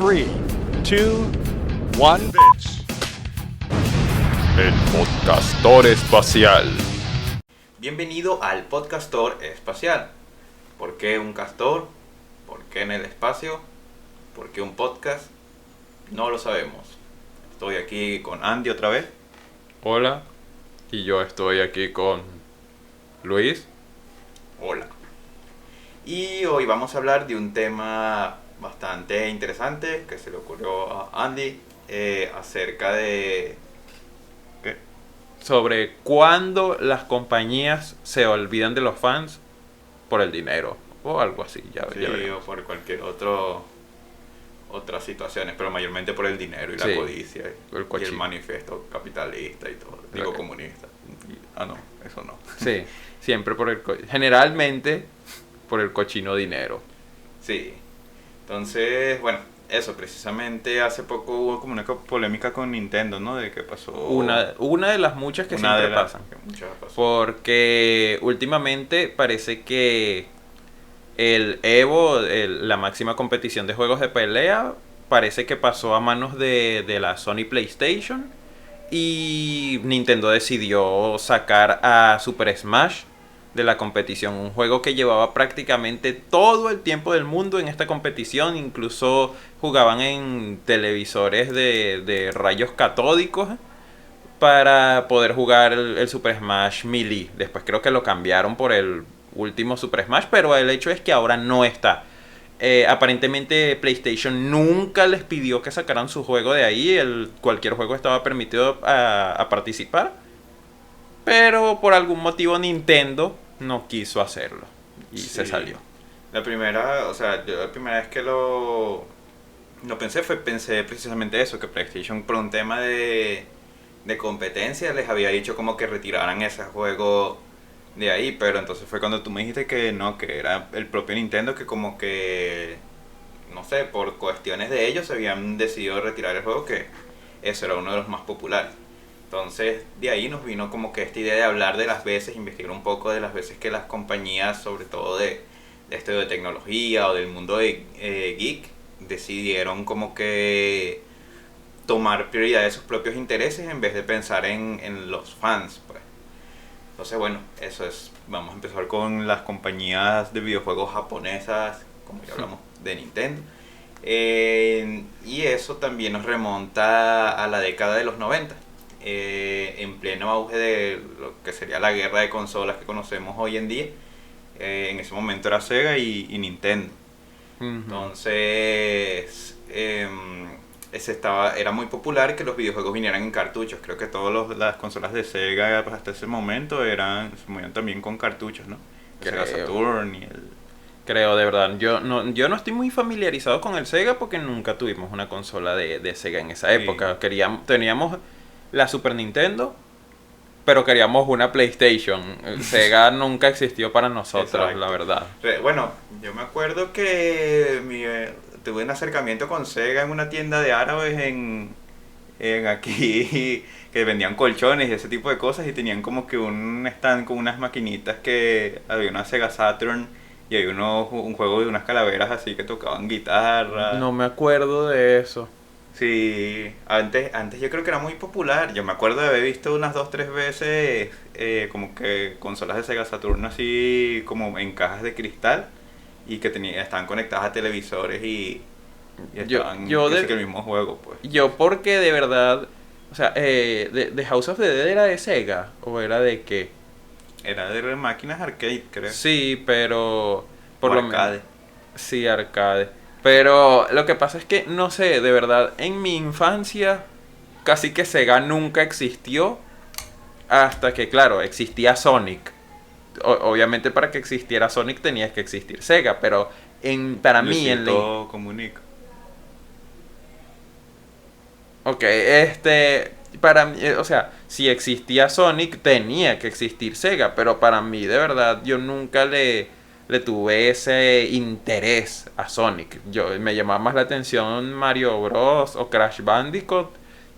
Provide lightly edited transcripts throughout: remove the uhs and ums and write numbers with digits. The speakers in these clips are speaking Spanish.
3, 2, 1. El Podcastor Espacial. Bienvenido al Podcastor Espacial. ¿Por qué un castor? ¿Por qué en el espacio? ¿Por qué un podcast? No lo sabemos. Estoy aquí con Andy otra vez. Hola, y yo estoy aquí con Luis. Hola. Y hoy vamos a hablar de un tema bastante interesante que se le ocurrió a Andy acerca de... ¿Qué? Sobre cuándo las compañías se olvidan de los fans por el dinero o algo así. Ya Sí, veremos. o por cualquier otras situaciones, pero mayormente por el dinero y la Sí, codicia el y el cochino. manifiesto capitalista y todo. Digo Ok. comunista. No, eso no. Sí, siempre generalmente por el cochino dinero. Sí. Entonces, bueno, eso precisamente hace poco hubo como una polémica con Nintendo, ¿no? De que pasó Una de las muchas que una siempre de las pasan. que muchas pasó. Porque últimamente parece que el Evo, la máxima competición de juegos de pelea, parece que pasó a manos de la Sony PlayStation. Y Nintendo decidió sacar a Super Smash de la competición. Un juego que llevaba prácticamente todo el tiempo del mundo en esta competición. Incluso jugaban en televisores de rayos catódicos para poder jugar el Super Smash Melee. Después creo que lo cambiaron por el último Super Smash, pero el hecho es que ahora no está. Aparentemente PlayStation nunca les pidió que sacaran su juego de ahí. Cualquier juego estaba permitido a participar. Pero por algún motivo Nintendo no quiso hacerlo. Y se Sí. salió. La primera vez que lo pensé precisamente eso, que PlayStation por un tema de competencia les había dicho como que retiraran ese juego de ahí, pero entonces fue cuando tú me dijiste que no, que era el propio Nintendo que como que, no sé, por cuestiones de ellos se habían decidido retirar el juego, que eso era uno de los más populares. Entonces de ahí nos vino como que esta idea de hablar de las veces, investigar un poco de las veces que las compañías, sobre todo de esto de tecnología o del mundo de geek, decidieron como que tomar prioridad de sus propios intereses en vez de pensar en los fans, pues. Entonces, bueno, eso es. Vamos a empezar con las compañías de videojuegos japonesas, como ya hablamos de Nintendo. Y eso también nos remonta a la década de los 90, en pleno auge de lo que sería la guerra de consolas que conocemos hoy en día. En ese momento era Sega y Nintendo. Entonces, era muy popular que los videojuegos vinieran en cartuchos. Creo que todas las consolas de Sega hasta ese momento se movían también con cartuchos, ¿no? El Sega Creo. Saturn y el... Creo, de verdad. Yo no estoy muy familiarizado con el Sega porque nunca tuvimos una consola de Sega en esa época. Teníamos la Super Nintendo, pero queríamos una PlayStation. El Sega nunca existió para nosotros, Exacto. la verdad. Bueno, yo me acuerdo que tuve un acercamiento con Sega en una tienda de árabes en aquí, que vendían colchones y ese tipo de cosas, y tenían como que un stand con unas maquinitas, que había una Sega Saturn y había un juego de unas calaveras así que tocaban guitarra. No me acuerdo de eso. Sí, antes yo creo que era muy popular. Yo me acuerdo de haber visto unas 2-3 veces como que consolas de Sega Saturn así como en cajas de cristal y que estaban conectadas a televisores y estaban casi que el mismo juego, pues. Yo porque de verdad, o sea, de House of the Dead era de Sega o era de qué. Era de máquinas arcade, creo. Sí, pero O lo arcade. sí, arcade. Pero lo que pasa es que, no sé, de verdad, en mi infancia casi que Sega nunca existió hasta que, claro, existía Sonic. Obviamente para que existiera Sonic tenía que existir Sega, pero para mí en la... Luisito Comunica. Ok, para mí, o sea, si existía Sonic tenía que existir Sega, pero para mí de verdad yo nunca le tuve ese interés a Sonic. Me llamaba más la atención Mario Bros. O Crash Bandicoot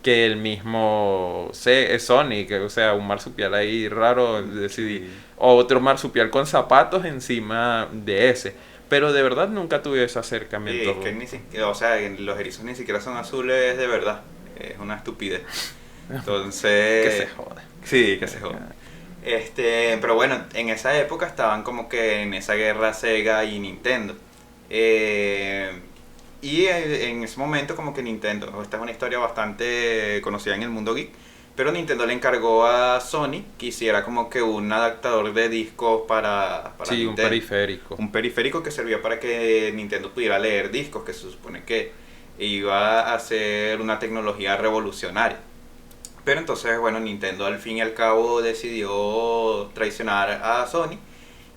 que el mismo Sonic, o sea, un marsupial ahí raro, decidí. Sí. O otro marsupial con zapatos encima de ese. pero de verdad nunca tuve ese Y acercamiento. es que o sea, los erizos ni siquiera son azules de verdad. Es una estupidez. Entonces... Que se joda. Sí, que se joda. Pero bueno, en esa época estaban como que en esa guerra Sega y Nintendo. Y en ese momento como que Nintendo, esta es una historia bastante conocida en el mundo geek, pero Nintendo le encargó a Sony que hiciera como que un adaptador de discos para Sí, un Nintendo. periférico. Un periférico que servía para que Nintendo pudiera leer discos, que se supone que iba a ser una tecnología revolucionaria. Pero entonces, bueno, Nintendo al fin y al cabo decidió traicionar a Sony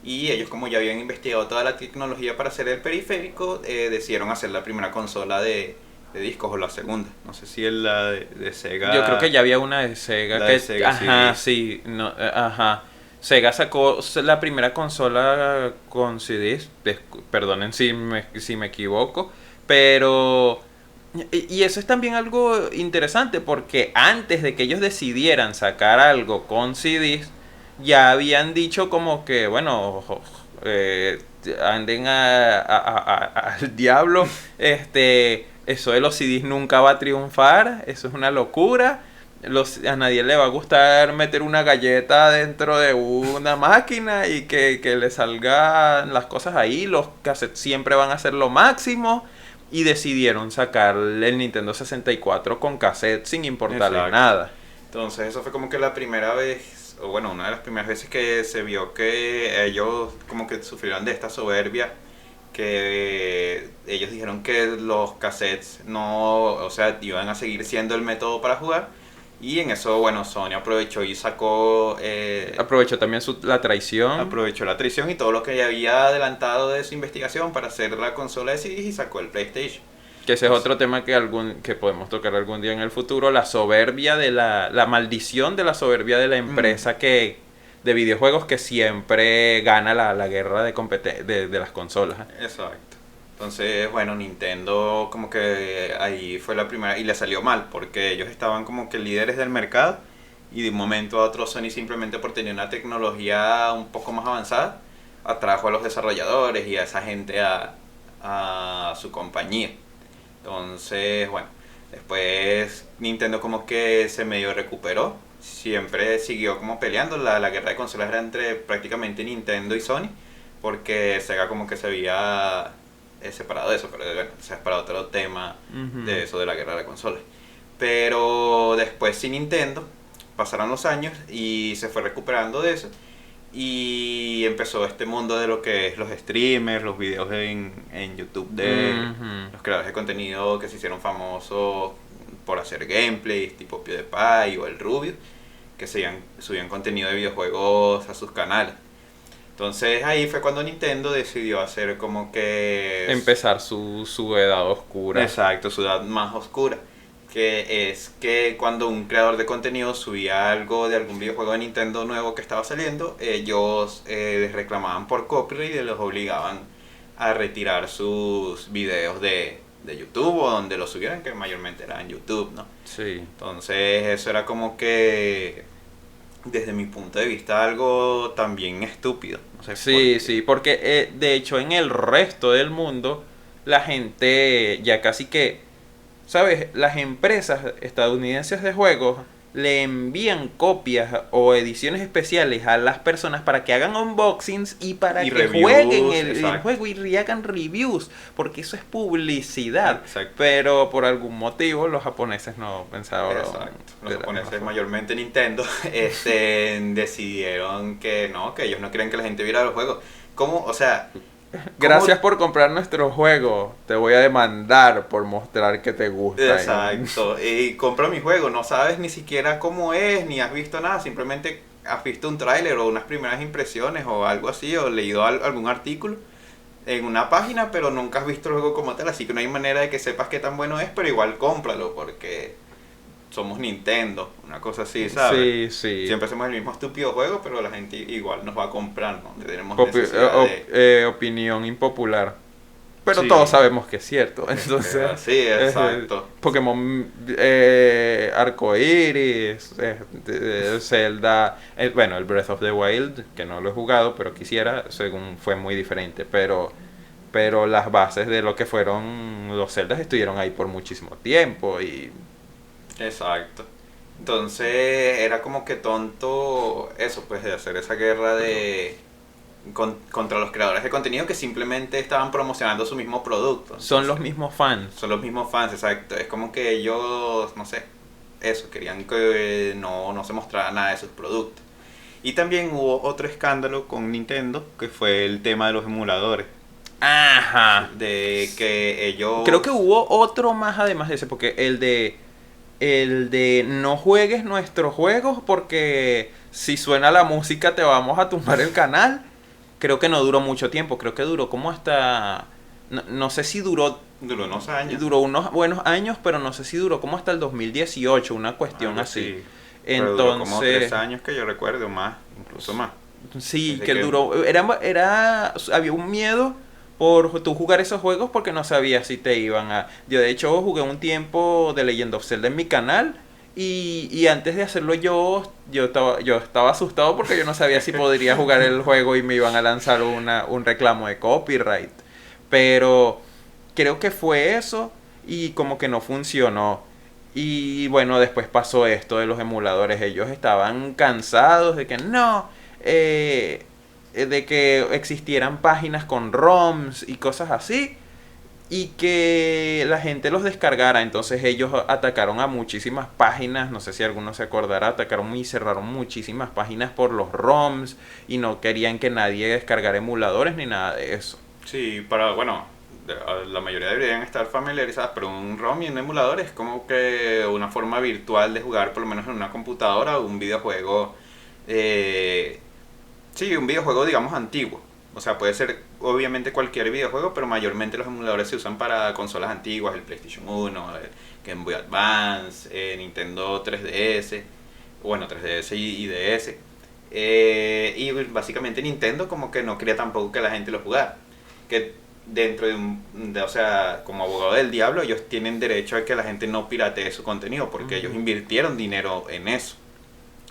y ellos, como ya habían investigado toda la tecnología para hacer el periférico, decidieron hacer la primera consola de discos o la segunda. No sé si es la de Sega. Yo creo que ya había una de Sega. La Que, de Sega, ajá, sí. No, ajá. Sega sacó la primera consola con CDs. Perdonen si me equivoco. Pero... Y eso es también algo interesante porque antes de que ellos decidieran sacar algo con CDs, ya habían dicho como que, bueno, anden al diablo, eso de los CDs nunca va a triunfar, eso es una locura. A nadie le va a gustar meter una galleta dentro de una máquina y que le salgan las cosas ahí, los cassettes siempre van a ser lo máximo. Y decidieron sacar el Nintendo 64 con cassette sin importarle Exacto. nada. Entonces eso fue como que la primera vez, o bueno, una de las primeras veces que se vio que ellos como que sufrieron de esta soberbia, que ellos dijeron que los cassettes no, o sea, iban a seguir siendo el método para jugar. Y en eso, bueno, Sony aprovechó y sacó... Aprovechó también la traición. aprovechó la traición y todo lo que ya había adelantado de su investigación para hacer la consola de CDs y sacó el PlayStation. Que ese es otro tema que podemos tocar algún día en el futuro. La soberbia de la maldición de la soberbia de la empresa de videojuegos que siempre gana la guerra de las consolas. Exacto. Entonces, bueno, Nintendo como que ahí fue la primera y le salió mal porque ellos estaban como que líderes del mercado y de un momento a otro Sony simplemente por tener una tecnología un poco más avanzada atrajo a los desarrolladores y a esa gente a su compañía. Entonces, bueno, después Nintendo como que se medio recuperó, siempre siguió como peleando, la guerra de consolas era entre prácticamente Nintendo y Sony porque Sega como que se había... separado de eso, pero bueno, se es para otro tema de eso de la guerra de consolas. Pero después sin Nintendo pasaron los años y se fue recuperando de eso y empezó este mundo de lo que es los streamers, los videos en YouTube de los creadores de contenido que se hicieron famosos por hacer gameplays tipo PewDiePie o el Rubio, que subían contenido de videojuegos a sus canales. Entonces ahí fue cuando Nintendo decidió hacer como que... Empezar su edad oscura. Exacto, su edad más oscura. Que es que cuando un creador de contenido subía algo de algún videojuego de Nintendo nuevo que estaba saliendo, ellos les reclamaban por copyright y los obligaban a retirar sus videos de YouTube o donde los subieran, que mayormente era en YouTube, ¿no? Sí. Entonces eso era como que... desde mi punto de vista algo también estúpido. No sé Sí, porque de hecho en el resto del mundo la gente ya casi que, ¿sabes? Las empresas estadounidenses de juegos le envían copias o ediciones especiales a las personas para que hagan unboxings y para Y que reviews, jueguen el exacto. juego y hagan reviews, porque eso es publicidad. Exacto. Pero por algún motivo los japoneses no pensaron. Exacto. Los de la japoneses, misma mayormente Nintendo, decidieron que no, que ellos no querían que la gente viera los juegos. ¿Cómo? O sea... Gracias por comprar nuestro juego. Te voy a demandar por mostrar que te gusta. Exacto. Y compra mi juego, no sabes ni siquiera cómo es, ni has visto nada, simplemente has visto un tráiler o unas primeras impresiones o algo así, o leído algún artículo en una página, pero nunca has visto el juego como tal, así que no hay manera de que sepas qué tan bueno es, pero igual cómpralo porque somos Nintendo, una cosa así, ¿sabes? Sí. Siempre hacemos el mismo estúpido juego, pero la gente igual nos va a comprar, ¿no? Tenemos Popi- necesidad opinión impopular. Pero Sí. todos sabemos que es cierto. Entonces, sí, exacto. Pokémon Arcoiris, Zelda, bueno, el Breath of the Wild, que no lo he jugado, pero quisiera, según fue muy diferente. Pero pero las bases de lo que fueron los Zeldas estuvieron ahí por muchísimo tiempo y Exacto. Entonces era como que tonto eso, pues de hacer esa guerra contra los creadores de contenido que simplemente estaban promocionando su mismo producto. son los Entonces, mismos fans. son los mismos fans, exacto. Es como que ellos, no sé, eso, querían que no se mostrara nada de sus productos. Y también hubo otro escándalo con Nintendo, que fue el tema de los emuladores. Ajá. De que ellos... Creo que hubo otro más además de ese, porque el de no juegues nuestros juegos porque si suena la música te vamos a tumbar el canal. Creo que no duró mucho tiempo, creo que duró como hasta no sé si duró Duró unos años. duró unos buenos años, pero no sé si duró como hasta el 2018, una cuestión Algo así. Pero duró como 3 Entonces, años que yo recuerdo, más, incluso más. sí, Desde que que- duró había un miedo por tú jugar esos juegos porque no sabías si te iban a... Yo de hecho jugué un tiempo de Legend of Zelda en mi canal y antes de hacerlo yo estaba asustado porque yo no sabía si podría jugar el juego y me iban a lanzar un reclamo de copyright. Pero creo que fue eso y como que no funcionó. Y bueno, después pasó esto de los emuladores. Ellos estaban cansados de que no, de que existieran páginas con ROMs y cosas así. Y que la gente los descargara. Entonces ellos atacaron a muchísimas páginas. No sé si alguno se acordará. Atacaron y cerraron muchísimas páginas por los ROMs. Y no querían que nadie descargara emuladores ni nada de eso. Sí, bueno, la mayoría deberían estar familiarizadas, pero un ROM y un emulador es como que una forma virtual de jugar, por lo menos en una computadora, o un videojuego, sí, un videojuego digamos antiguo. O sea, puede ser obviamente cualquier videojuego, pero mayormente los emuladores se usan para consolas antiguas, el PlayStation 1, el Game Boy Advance, Nintendo 3DS, bueno, 3DS y DS. Y básicamente Nintendo como que no quería tampoco que la gente lo jugara. Que dentro o sea, como abogado del diablo, ellos tienen derecho a que la gente no piratee su contenido, porque ellos invirtieron dinero en eso.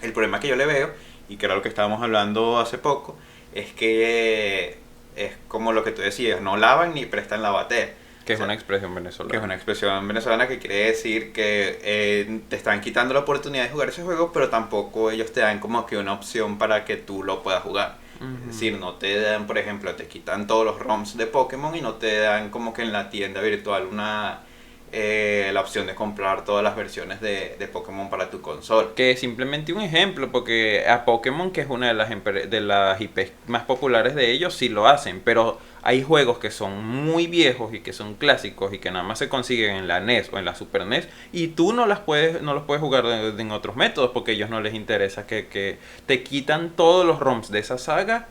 El problema que yo le veo, y que era lo que estábamos hablando hace poco, es que es como lo que tú decías, no lavan ni prestan la batea. Que es O sea, una expresión venezolana. que es una expresión venezolana que quiere decir que te están quitando la oportunidad de jugar ese juego, pero tampoco ellos te dan como que una opción para que tú lo puedas jugar. Es decir, no te dan, por ejemplo, te quitan todos los ROMs de Pokémon y no te dan como que en la tienda virtual la opción de comprar todas las versiones de Pokémon para tu consola. Que es simplemente un ejemplo, porque a Pokémon, que es una de las IPs más populares de ellos, sí lo hacen, pero hay juegos que son muy viejos y que son clásicos y que nada más se consiguen en la NES o en la Super NES y tú no los puedes jugar en otros métodos porque a ellos no les interesa que te quitan todos los ROMs de esa saga,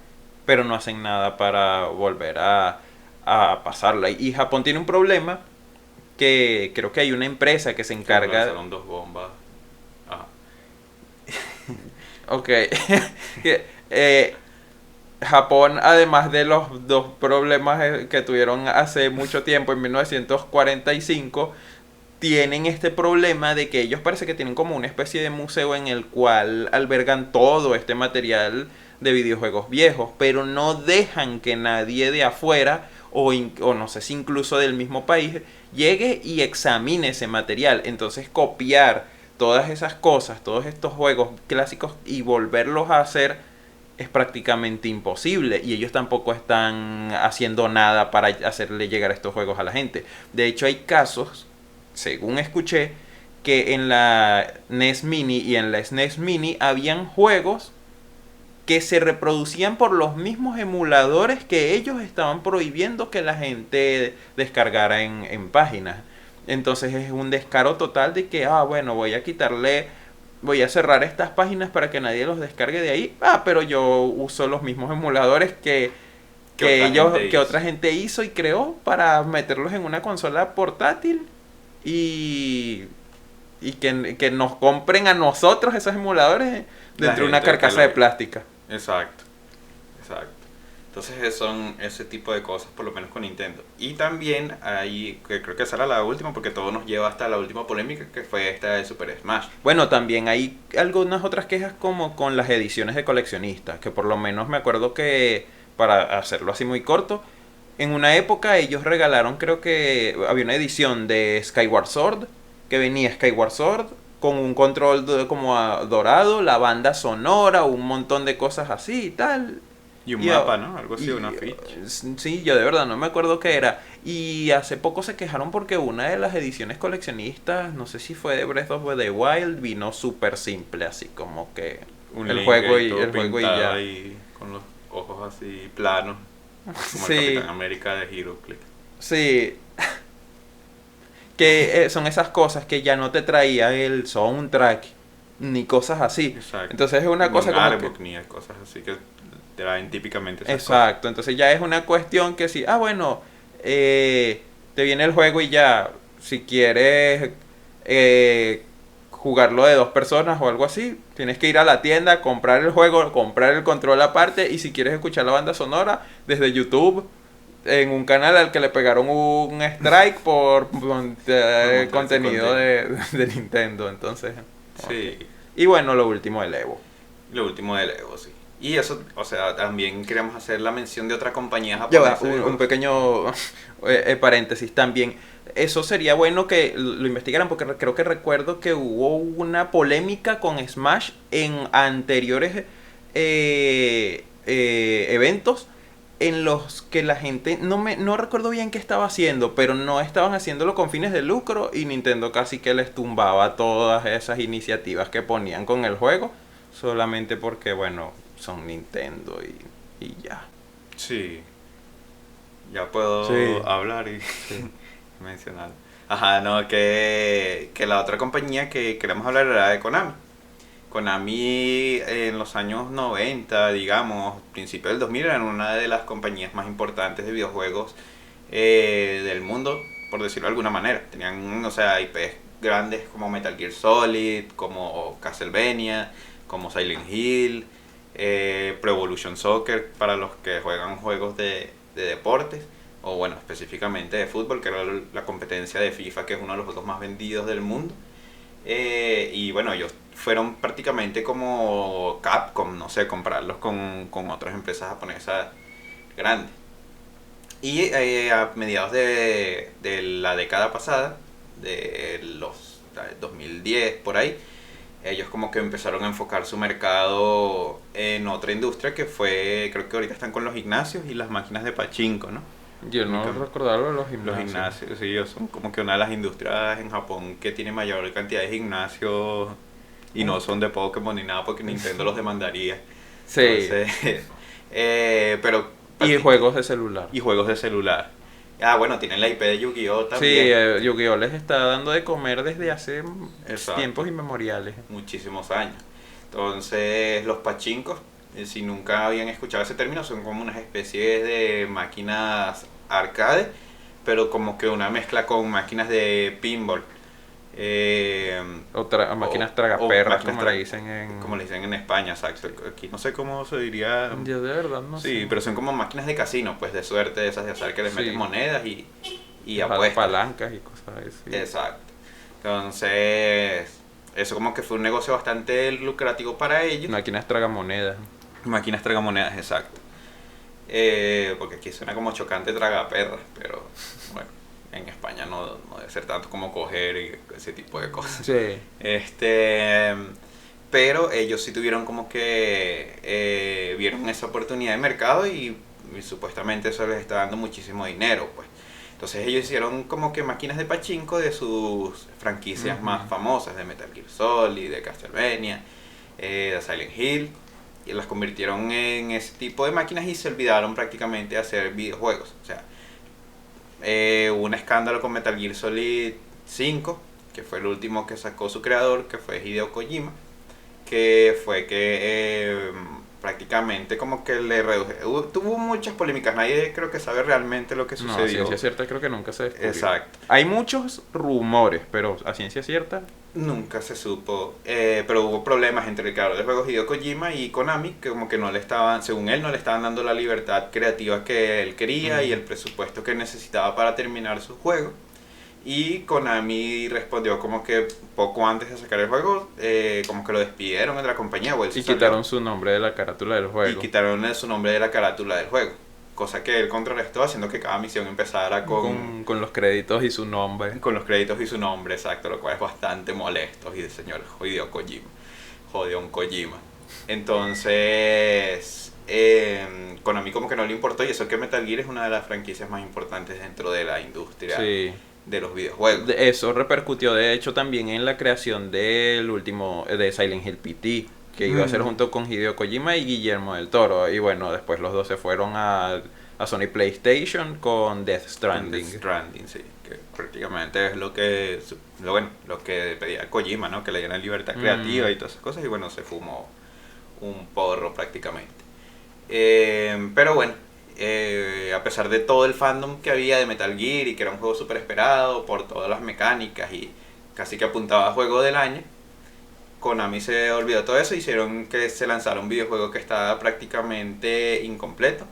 pero no hacen nada para volver a pasarla. Y Japón tiene un problema que creo que hay una empresa que se encarga... Lanzaron 2 bombas. Ajá. Ok. Japón, además de los dos problemas que tuvieron hace mucho tiempo, en 1945, tienen este problema de que ellos parece que tienen como una especie de museo en el cual albergan todo este material de videojuegos viejos, pero no dejan que nadie de afuera o no sé si incluso del mismo país llegue y examine ese material. Entonces copiar todas esas cosas, todos estos juegos clásicos y volverlos a hacer es prácticamente imposible y ellos tampoco están haciendo nada para hacerle llegar estos juegos a la gente. De hecho hay casos, según escuché, que en la NES Mini y en la SNES Mini habían juegos que se reproducían por los mismos emuladores que ellos estaban prohibiendo que la gente descargara en páginas. Entonces es un descaro total de que, bueno, voy a cerrar estas páginas para que nadie los descargue de ahí. Pero yo uso los mismos emuladores que otra gente hizo y creó para meterlos en una consola portátil y que nos compren a nosotros esos emuladores dentro de una carcasa de plástica. Exacto. Entonces son ese tipo de cosas, por lo menos con Nintendo. Y también hay, que creo que esa era la última, porque todo nos lleva hasta la última polémica, que fue esta de Super Smash. Bueno, también hay algunas otras quejas como con las ediciones de coleccionistas, que por lo menos me acuerdo que, para hacerlo así muy corto, En una época ellos regalaron, creo que había una edición de Skyward Sword, que venía Skyward Sword con un control como dorado, la banda sonora, un montón de cosas así y tal. Y un Y, mapa, ¿no? Algo así, y, una ficha. Sí, yo de verdad no me acuerdo qué era. Y hace poco se quejaron porque una de las ediciones coleccionistas, no sé si fue de Breath of the Wild, vino súper simple, así como que Un el Link juego ahí y todo el juego y pintado ya. ahí, con los ojos así planos, como Sí, el Capitán América de HeroClix. sí. Que son esas cosas que ya no te traía el soundtrack ni cosas así. Exacto. Entonces es una Ni cosa un como artbook, que... ni cosas así que traen típicamente esas cosas. Exacto, entonces ya es una cuestión que si, bueno, te viene el juego y ya, si quieres jugarlo de 2 personas o algo así, tienes que ir a la tienda, comprar el juego, comprar el control aparte y si quieres escuchar la banda sonora desde YouTube en un canal al que le pegaron un strike por Por contenido contenido. de Nintendo, entonces... Sí. ok. Y bueno, lo último, el Evo. Lo último del Evo, sí. Y eso, o sea, también queríamos hacer la mención de otra compañía Ya va, japonesa. de un juegos. pequeño paréntesis también. Eso sería bueno que lo investigaran porque creo que recuerdo que hubo una polémica con Smash en anteriores eventos en los que la gente, no recuerdo bien qué estaba haciendo, pero no estaban haciéndolo con fines de lucro y Nintendo casi que les tumbaba todas esas iniciativas que ponían con el juego, solamente porque, bueno, son Nintendo y ya. Sí. Ya puedo Sí. hablar y Sí. mencionar. Ajá, no, que la otra compañía que queremos hablar era de Konami. Konami en los años 90, digamos, principios del 2000, eran una de las compañías más importantes de videojuegos del mundo, por decirlo de alguna manera. Tenían, o sea, IPs grandes como Metal Gear Solid, como Castlevania, como Silent Hill, Pro Evolution Soccer para los que juegan juegos de deportes, o bueno, específicamente de fútbol, que era la competencia de FIFA, que es uno de los juegos más vendidos del mundo. Y bueno, ellos fueron prácticamente como Capcom, no sé, compararlos con otras empresas japonesas grandes. Y a mediados de la década pasada, de los 2010 por ahí, ellos como que empezaron a enfocar su mercado en otra industria que fue, creo que ahorita están con los gimnasios y las máquinas de pachinko, ¿no? Yo no Únicamente. recordaba lo de los Los gimnasios. gimnasios, sí, ellos son como que una de las industrias en Japón que tiene mayor cantidad de gimnasios y no son de Pokémon ni nada porque Nintendo los demandaría. Sí. Entonces, pero... Y juegos de celular. Y juegos de celular. Ah, bueno, tienen la IP de Yu-Gi-Oh! Sí, También. Yu-Gi-Oh! Les está dando de comer desde hace Exacto. tiempos inmemoriales. Muchísimos años. Entonces, los pachinkos, si nunca habían escuchado ese término, son como unas especies de máquinas arcade, pero como que una mezcla con máquinas de pinball. Máquinas o tragaperras, máquinas como le dicen en... Como le dicen en España, exacto. Aquí no sé cómo se diría. Yo de verdad no sé. Sí, pero son como máquinas de casino, pues de suerte, de esas de azar que les Sí. metes monedas y Ajá, apuestas. palancas y cosas así. Exacto. Entonces, eso como que fue un negocio bastante lucrativo para ellos. Máquinas tragamonedas. Máquinas tragamonedas, exacto. Porque aquí suena como chocante tragaperras, pero bueno, en España no debe ser tanto como coger y ese tipo de cosas. Sí. Pero ellos sí tuvieron como que vieron esa oportunidad de mercado y supuestamente eso les está dando muchísimo dinero, pues. Entonces ellos hicieron como que máquinas de pachinko de sus franquicias más famosas, de Metal Gear Solid, de Castlevania, de Silent Hill, y las convirtieron en ese tipo de máquinas y se olvidaron prácticamente de hacer videojuegos. O sea, hubo un escándalo con Metal Gear Solid 5, que fue el último que sacó su creador, que fue Hideo Kojima, que fue que prácticamente como que le redujo, tuvo muchas polémicas, nadie creo que sabe realmente lo que No, a sucedió. ciencia cierta creo que nunca se descubrió. Exacto. Hay muchos rumores, pero a ciencia cierta... Nunca se supo, pero hubo problemas entre el creador de juegos Hideo Kojima y Konami, que como que no le estaban, según él, no le estaban dando la libertad creativa que él quería y el presupuesto que necesitaba para terminar su juego. Y Konami respondió como que poco antes de sacar el juego, como que lo despidieron de la compañía. O él se Y salió. quitaron su nombre de la carátula del juego. Y quitaron su nombre de la carátula del juego. cosa que él contrarrestó haciendo que cada misión empezara Con los créditos y su nombre. con los créditos y su nombre, exacto, lo cual es bastante molesto. Y el señor Hideo Kojima, Jodeon Kojima. Entonces, Konami como que no le importó, y eso que Metal Gear es una de las franquicias más importantes dentro de la industria Sí. de los videojuegos. Eso repercutió de hecho también en la creación del último, de Silent Hill PT, que iba a ser junto con Hideo Kojima y Guillermo del Toro. Y bueno, después los dos se fueron a Sony PlayStation con Death Stranding. Death Stranding, sí, que prácticamente es lo que pedía Kojima, ¿no? Que le dieran libertad creativa y todas esas cosas, y bueno, se fumó un porro prácticamente. Pero bueno, a pesar de todo el fandom que había de Metal Gear y que era un juego súper esperado por todas las mecánicas y casi que apuntaba a juego del año, Konami se olvidó todo eso, hicieron que se lanzara un videojuego que estaba prácticamente incompleto.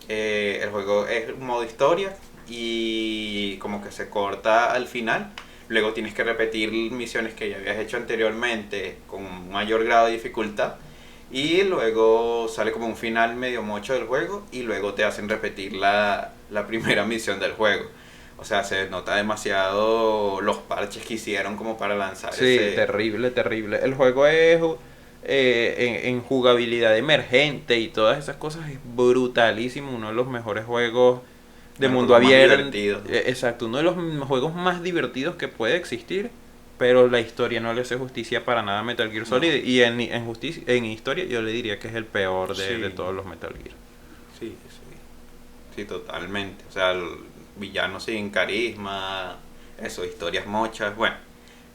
El juego es un modo historia y como que se corta al final. Luego tienes que repetir misiones que ya habías hecho anteriormente con un mayor grado de dificultad. Y luego sale como un final medio mocho del juego y luego te hacen repetir la primera misión del juego. O sea, se nota demasiado los parches que hicieron como para lanzar Sí, ese... terrible, terrible. El juego es en jugabilidad emergente y todas esas cosas es brutalísimo. Uno de los mejores juegos de Uno de los mundo más abierto. divertidos. Exacto, uno de los juegos más divertidos que puede existir. Pero la historia no le hace justicia para nada a Metal Gear Solid. Y en historia yo le diría que es el peor de todos los Metal Gear. Sí, sí. Sí, totalmente. O sea, el villano sin carisma, eso, historias mochas, bueno,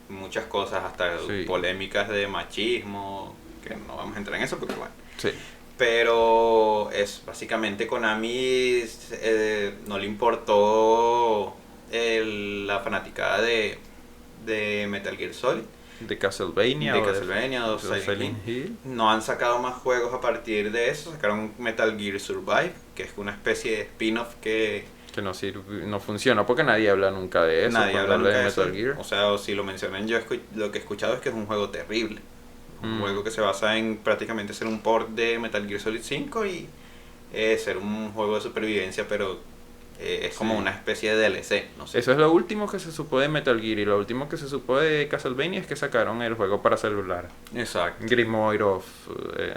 muchas cosas, hasta Sí. polémicas de machismo, que no vamos a entrar en eso porque bueno. Sí. Pero es básicamente Konami no le importó la fanaticada de Metal Gear Solid, De Castlevania. de o Castlevania o de Silent Hill. No han sacado más juegos a partir de eso. Sacaron Metal Gear Survive, que es una especie de spin-off que Que no sirve, no funciona porque nadie habla nunca de eso. nadie cuando habla nunca de Metal eso. Gear. O sea, o si lo mencionan, yo lo que he escuchado es que es un juego terrible. Un Mm. juego que se basa en prácticamente ser un port de Metal Gear Solid 5 y ser un juego de supervivencia, pero es como Sí. una especie de DLC, no sé. Eso es lo último que se supo de Metal Gear. Y lo último que se supo de Castlevania es que sacaron el juego para celular. Exacto. Grimoire of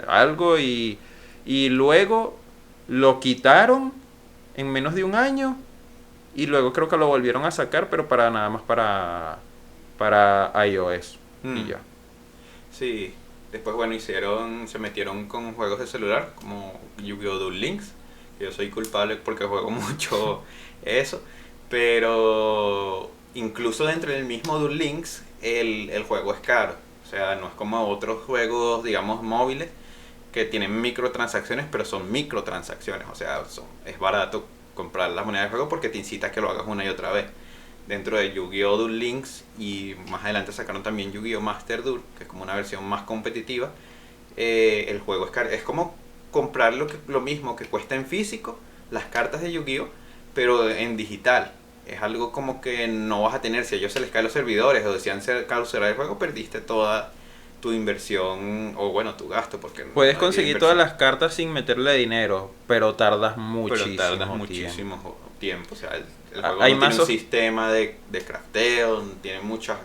algo. Y luego lo quitaron en menos de un año. Y luego creo que lo volvieron a sacar, pero para nada más para iOS. Mm. Y ya. Sí, después bueno, se metieron con juegos de celular como Yu-Gi-Oh! Duel Links. Yo soy culpable porque juego mucho eso, pero incluso dentro del mismo Duel Links el juego es caro. O sea, no es como otros juegos, digamos, móviles que tienen microtransacciones, pero son microtransacciones. O sea, es barato comprar las monedas del juego porque te incita a que lo hagas una y otra vez. Dentro de Yu-Gi-Oh! Duel Links, y más adelante sacaron también Yu-Gi-Oh! Master Duel, que es como una versión más competitiva. El juego es caro. Es como comprar lo mismo que cuesta en físico, las cartas de Yu-Gi-Oh! Pero en digital. Es algo como que no vas a tener, si a ellos se les caen los servidores o decían clausurar el juego, perdiste toda tu inversión o bueno, tu gasto. Porque Puedes no conseguir había todas inversión. las cartas sin meterle dinero, pero tardas muchísimo Pero tardas tiempo. muchísimo tiempo. O sea, el Ah, juego hay no tiene un mazos- sistema de crafteo, tiene muchas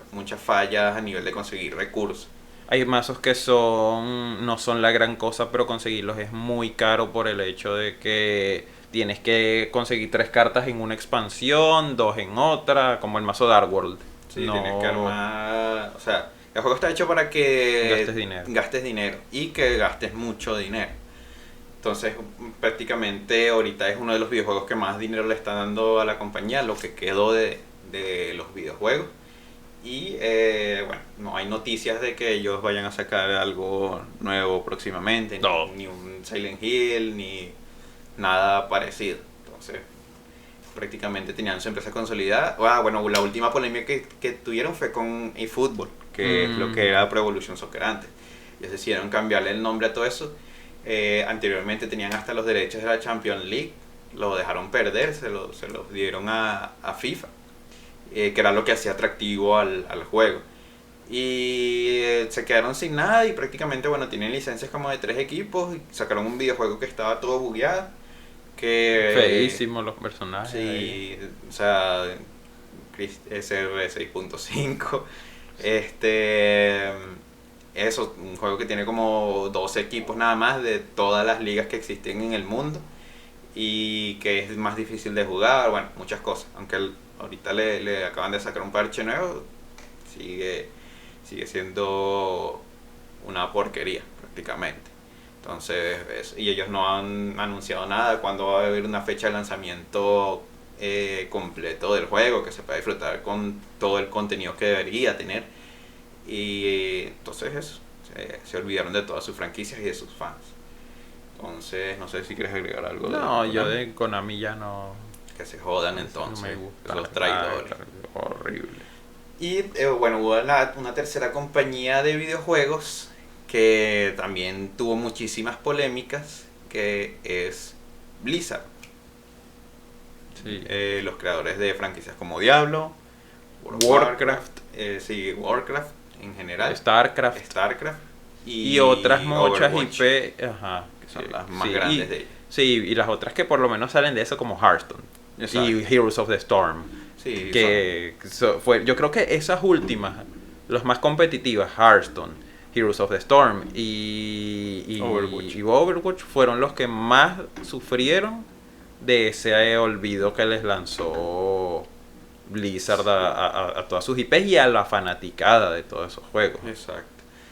fallas a nivel de conseguir recursos. Hay mazos que no son la gran cosa, pero conseguirlos es muy caro por el hecho de que tienes que conseguir 3 cartas en una expansión, 2 en otra, como el mazo Dark World. Sí, No- tienes que armar. O sea, el juego está hecho para que Gastes dinero. Y que gastes mucho dinero. Entonces, prácticamente ahorita es uno de los videojuegos que más dinero le está dando a la compañía, lo que quedó de los videojuegos. Y bueno, no hay noticias de que ellos vayan a sacar algo nuevo próximamente, No. ni un Silent Hill, ni nada parecido. Entonces, prácticamente tenían su empresa consolidada. Bueno, la última polémica que tuvieron fue con eFootball, que es lo que era Pro Evolution Soccer antes. Ellos decidieron cambiarle el nombre a todo eso. Anteriormente tenían hasta los derechos de la Champions League, lo dejaron perder, se los dieron a FIFA, que era lo que hacía atractivo al juego. Y se quedaron sin nada y prácticamente, bueno, tienen licencias como de 3 equipos, y sacaron un videojuego que estaba todo bugueado. que... Feísimos los personajes. Sí, o sea, SR 6.5. Este... Eso, un juego que tiene como 12 equipos nada más de todas las ligas que existen en el mundo y que es más difícil de jugar, bueno, muchas cosas. Aunque ahorita le acaban de sacar un parche nuevo, sigue siendo una porquería prácticamente. Entonces, y ellos no han anunciado nada cuándo va a haber una fecha de lanzamiento completo del juego, que se pueda disfrutar con todo el contenido que debería tener. Y entonces eso, se olvidaron de todas sus franquicias y de sus fans. Entonces, no sé si quieres agregar algo. No, yo Konami. de Konami ya no... Que se jodan No entonces, me gusta. los traidores. Horrible. Y bueno, hubo una tercera compañía de videojuegos que también tuvo muchísimas polémicas, que es Blizzard. Sí. Los creadores de franquicias como Diablo, World of Warcraft. sí, Warcraft en general, StarCraft. StarCraft Y otras muchas Overwatch, IP, ajá, que son sí, las más sí, grandes y, de ellas. sí, y las otras que por lo menos salen de eso como Hearthstone Exacto. y Heroes of the Storm, Sí, que fue, yo creo que esas últimas, las más competitivas, Hearthstone, Heroes of the Storm y Overwatch fueron los que más sufrieron de ese olvido que les lanzó Blizzard a todas sus IPs y a la fanaticada de todos esos juegos. exacto.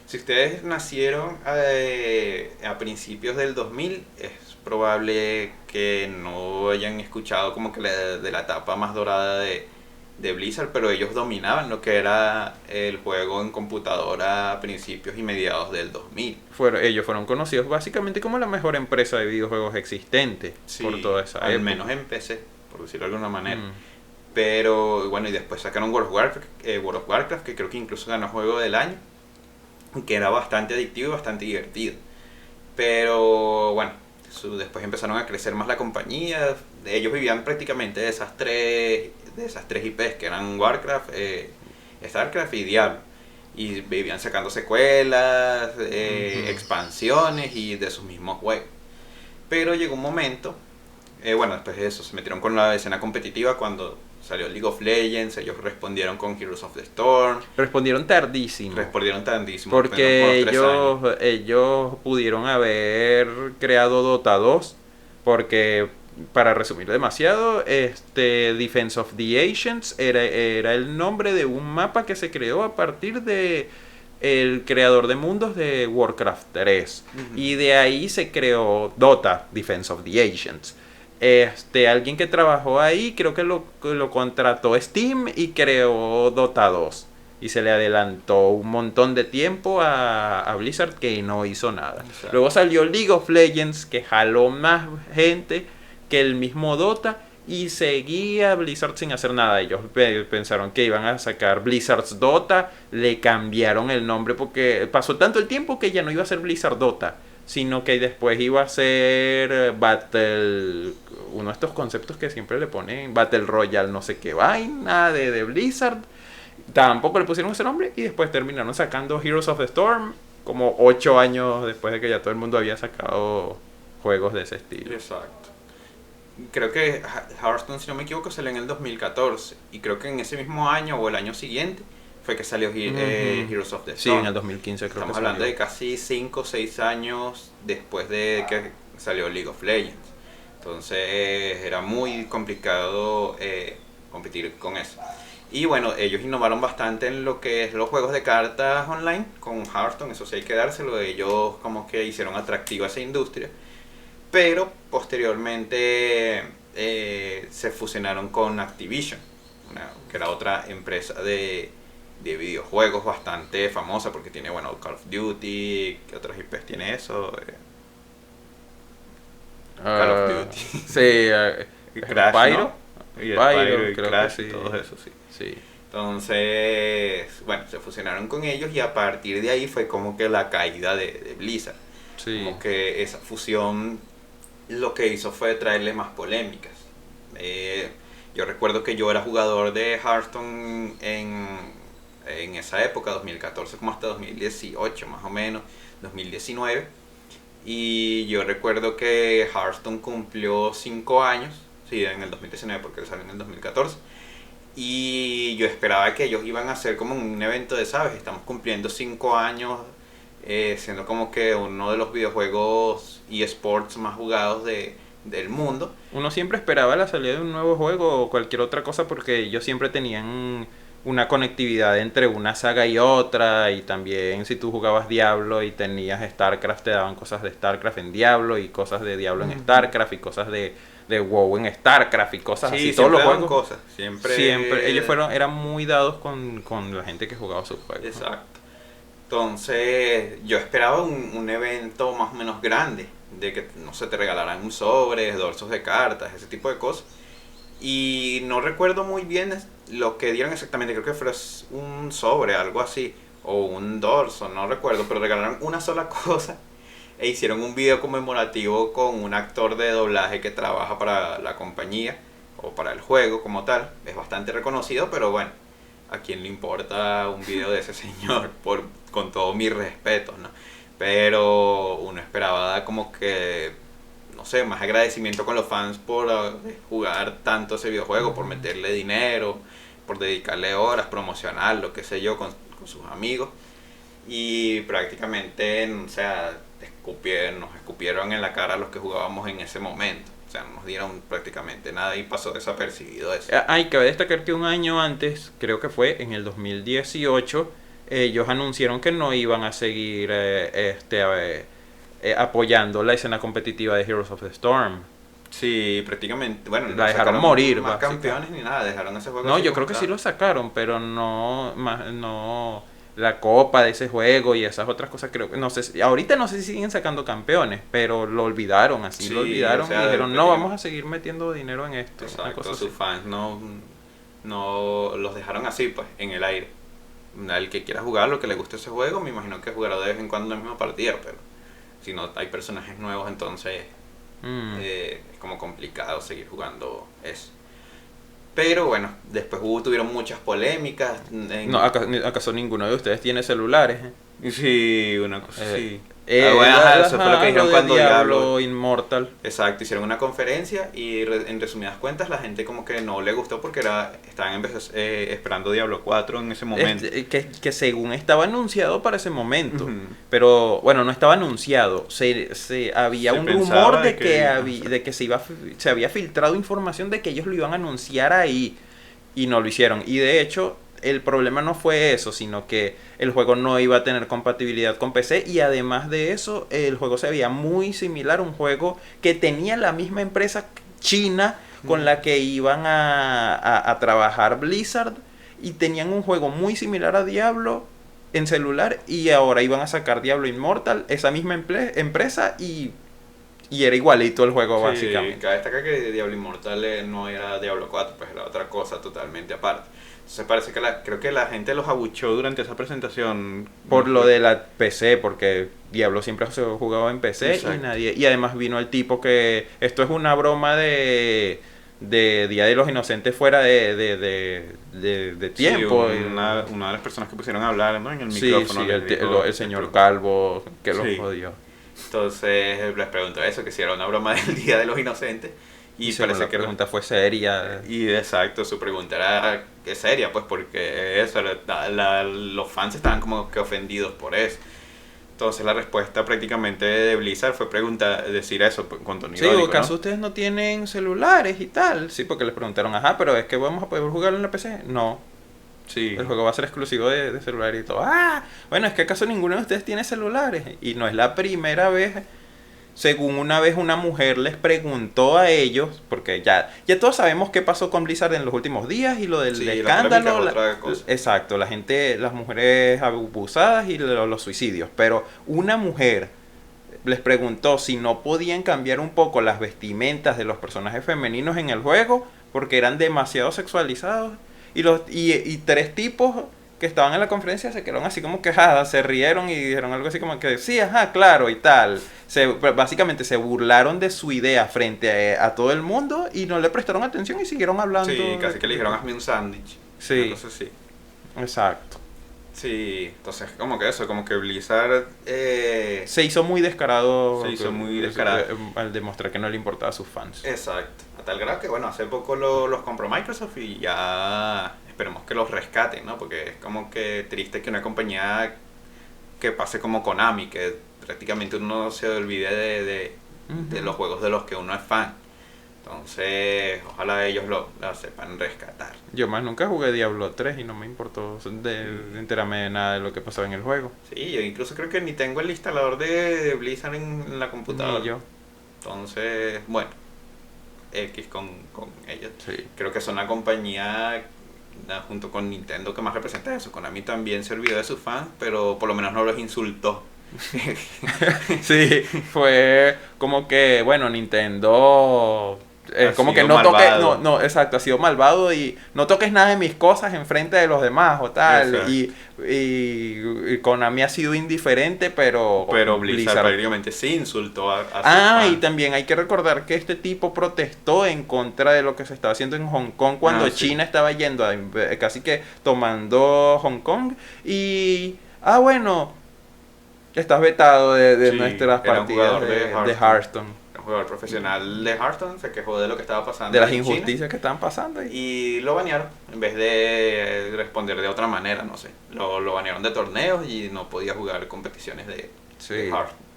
Si ustedes nacieron a principios del 2000, es probable que no hayan escuchado como que de la etapa más dorada de Blizzard, pero ellos dominaban lo que era el juego en computadora a principios y mediados del 2000. Ellos fueron conocidos básicamente como la mejor empresa de videojuegos existente Sí, por toda esa al época. menos en PC, por decirlo de alguna manera. Mm. Pero bueno, y después sacaron World of Warcraft, que creo que incluso ganó Juego del Año, que era bastante adictivo y bastante divertido. Pero bueno, después empezaron a crecer más la compañía. Ellos vivían prácticamente de esas tres IPs, que eran Warcraft, StarCraft y Diablo. Y vivían sacando secuelas, expansiones y de sus mismos juegos. Pero llegó un momento, bueno, después de eso se metieron con la escena competitiva cuando salió League of Legends. Ellos respondieron con Heroes of the Storm. Respondieron tardísimo. Respondieron tardísimo. Porque como los 3 años. ellos pudieron haber creado Dota 2. Porque, para resumir demasiado, Defense of the Ancients era el nombre de un mapa que se creó a partir de el creador de mundos de Warcraft 3. Y de ahí se creó Dota, Defense of the Ancients. Alguien que trabajó ahí, creo que lo contrató Steam y creó Dota 2. Y se le adelantó un montón de tiempo a Blizzard, que no hizo nada. Exacto. Luego salió League of Legends, que jaló más gente que el mismo Dota. Y seguía Blizzard sin hacer nada. Ellos pensaron que iban a sacar Blizzard's Dota. Le cambiaron el nombre porque pasó tanto el tiempo que ya no iba a ser Blizzard Dota, sino que después iba a ser Battle, uno de estos conceptos que siempre le ponen Battle Royale, no sé qué vaina de Blizzard. Tampoco le pusieron ese nombre y después terminaron sacando Heroes of the Storm como 8 años después de que ya todo el mundo había sacado juegos de ese estilo. Exacto. Creo que Hearthstone, si no me equivoco, salió en el 2014. Y creo que en ese mismo año o el año siguiente fue que salió Heroes of the Sí, Storm. en el 2015 creo Estamos que hablando salió. de casi 5 o 6 años después de que salió League of Legends. Entonces era muy complicado competir con eso. Y bueno, ellos innovaron bastante en lo que es los juegos de cartas online con Hearthstone, eso sí hay que dárselo. Ellos como que hicieron atractiva esa industria. Pero posteriormente se fusionaron con Activision, que era otra empresa de videojuegos bastante famosa porque tiene, bueno, Call of Duty. ¿Qué otras IPs tiene eso? Call of Duty. Sí, Crash, Pyro. ¿no? Y Pyro, y creo Crash que y sí. todo eso, sí. Sí. Entonces, bueno, se fusionaron con ellos y a partir de ahí fue como que la caída de Blizzard. Sí. Como que esa fusión lo que hizo fue traerle más polémicas. Yo recuerdo que yo era jugador de Hearthstone en esa época, 2014 como hasta 2018 más o menos, 2019. Y yo recuerdo que Hearthstone cumplió 5 años, sí, en el 2019 porque salió en el 2014. Y yo esperaba que ellos iban a hacer como un evento de, ¿sabes? Estamos cumpliendo 5 años, siendo como que uno de los videojuegos eSports más jugados del mundo. Uno siempre esperaba la salida de un nuevo juego o cualquier otra cosa porque ellos siempre tenían una conectividad entre una saga y otra, y también si tú jugabas Diablo y tenías StarCraft te daban cosas de StarCraft en Diablo y cosas de Diablo en StarCraft y cosas de WoW en StarCraft y cosas así. Todos los juegos cosas, siempre ellos eran muy dados con la gente que jugaba sus juegos. Exacto. Entonces yo esperaba un evento más o menos grande, de que no sé, te regalaran un sobre, dorsos de cartas, ese tipo de cosas. Y no recuerdo muy bien lo que dieron exactamente, creo que fue un sobre, algo así, o un dorso, no recuerdo, pero regalaron una sola cosa e hicieron un video conmemorativo con un actor de doblaje que trabaja para la compañía o para el juego como tal. Es bastante reconocido, pero bueno, ¿a quién le importa un video de ese señor? Con todos mis respetos, ¿no? Pero uno esperaba como que, no sé, más agradecimiento con los fans por jugar tanto ese videojuego, por meterle dinero, por dedicarle horas, promocionarlo, qué sé yo, con sus amigos. Y prácticamente, o sea, nos escupieron en la cara a los que jugábamos en ese momento. O sea, no nos dieron prácticamente nada y pasó desapercibido eso. Cabe destacar que un año antes, creo que fue en el 2018, ellos anunciaron que no iban a seguir apoyando la escena competitiva de Heroes of the Storm. Sí, prácticamente. Bueno, la dejaron morir. Más campeones ni nada, dejaron ese juego. No, yo creo que sí lo sacaron, pero no la copa de ese juego y esas otras cosas. Creo que no sé, ahorita no sé si siguen sacando campeones, pero lo olvidaron, así sí, lo olvidaron, o sea, y dijeron no vamos a seguir metiendo dinero en esto. Exacto, sus fans no los dejaron así, pues, en el aire. El que quiera jugar, lo que le guste ese juego, me imagino que jugará de vez en cuando la misma partida, pero si no hay personajes nuevos, entonces es como complicado seguir jugando eso. Pero bueno, después tuvieron muchas polémicas. No, ¿acaso ninguno de ustedes tiene celulares? Sí, una cosa sí. Eso fue lo que dijeron cuando Diablo Immortal. Exacto, hicieron una conferencia y en resumidas cuentas la gente como que no le gustó porque estaban esperando Diablo 4 en ese momento. Que según estaba anunciado para ese momento, pero bueno, no estaba anunciado, había un rumor de que se había filtrado información de que ellos lo iban a anunciar ahí y no lo hicieron. Y de hecho el problema no fue eso, sino que el juego no iba a tener compatibilidad con PC y además de eso el juego se veía muy similar a un juego que tenía la misma empresa china con la que iban a trabajar Blizzard, y tenían un juego muy similar a Diablo en celular y ahora iban a sacar Diablo Immortal, esa misma empresa, y era igualito el juego, sí, básicamente. Cabe destacar que Diablo Immortal no era Diablo 4, pues era otra cosa totalmente aparte. Entonces parece que creo que la gente los abuchó durante esa presentación. Por lo de la PC, porque Diablo siempre se jugaba en PC. Exacto. Y además vino el tipo que esto es una broma de Día de los Inocentes fuera de tiempo. Sí, una de las personas que pusieron a hablar, ¿no? En el micrófono. Sí, el señor Calvo que los jodió. Entonces les preguntó eso, que si era una broma del Día de los Inocentes. Y parece que la pregunta fue seria. Y exacto, su pregunta era seria, pues porque eso, los fans estaban como que ofendidos por eso. Entonces la respuesta prácticamente de Blizzard fue decir eso con tono irónico, ¿acaso ¿no? ustedes no tienen celulares y tal? Sí, porque les preguntaron, pero es que vamos a poder jugarlo en la PC. No. Sí. El juego va a ser exclusivo de celular y todo. Bueno, es que ¿acaso ninguno de ustedes tiene celulares? Y no es la primera vez. Según una vez una mujer les preguntó a ellos, porque ya todos sabemos qué pasó con Blizzard en los últimos días y lo del escándalo. Exacto, las mujeres abusadas y los suicidios. Pero una mujer les preguntó si no podían cambiar un poco las vestimentas de los personajes femeninos en el juego porque eran demasiado sexualizados. Y tres tipos que estaban en la conferencia se quedaron así como que se rieron y dijeron algo así como que sí, claro y tal. Básicamente se burlaron de su idea frente a todo el mundo y no le prestaron atención y siguieron hablando. Sí, casi que le dijeron hazme un sándwich. Sí. Entonces sí. Exacto. Sí, entonces como que eso, como que Blizzard Se hizo muy descarado. Se hizo muy descarado. Al demostrar que no le importaba a sus fans. exacto, a tal grado que bueno, hace poco los compró Microsoft y ya esperemos que los rescaten, ¿no? Porque es como que triste que una compañía que pase como Konami, que prácticamente uno se olvide de los juegos de los que uno es fan. Entonces, ojalá ellos lo sepan rescatar. Yo más nunca jugué Diablo 3 y no me importó de enterarme de nada de lo que pasaba en el juego. Sí, yo incluso creo que ni tengo el instalador de Blizzard en la computadora. Ni yo. Entonces, bueno, X con ellos. Sí. Creo que son una compañía junto con Nintendo que más representa eso. Konami también se olvidó de sus fans, pero por lo menos no los insultó. Sí, fue como que, bueno, Nintendo Ha como que sido no toques, malvado. no, exacto, ha sido malvado y no toques nada de mis cosas enfrente de los demás o tal. Exacto. Y Konami ha sido indiferente, pero Blizzard prácticamente sí insultó a sus Ah, y fans. también hay que recordar que este tipo protestó en contra de lo que se estaba haciendo en Hong Kong cuando Ah, sí. China estaba yendo casi que tomando Hong Kong y bueno, estás vetado de Sí, nuestras era un partidas jugador de de Hearthstone, Un jugador profesional de Hearthstone se quejó de lo que estaba pasando de las en China injusticias que estaban pasando ahí. y lo banearon en vez de responder de otra manera, no sé. Lo banearon de torneos y no podía jugar competiciones de Sí. Hearthstone.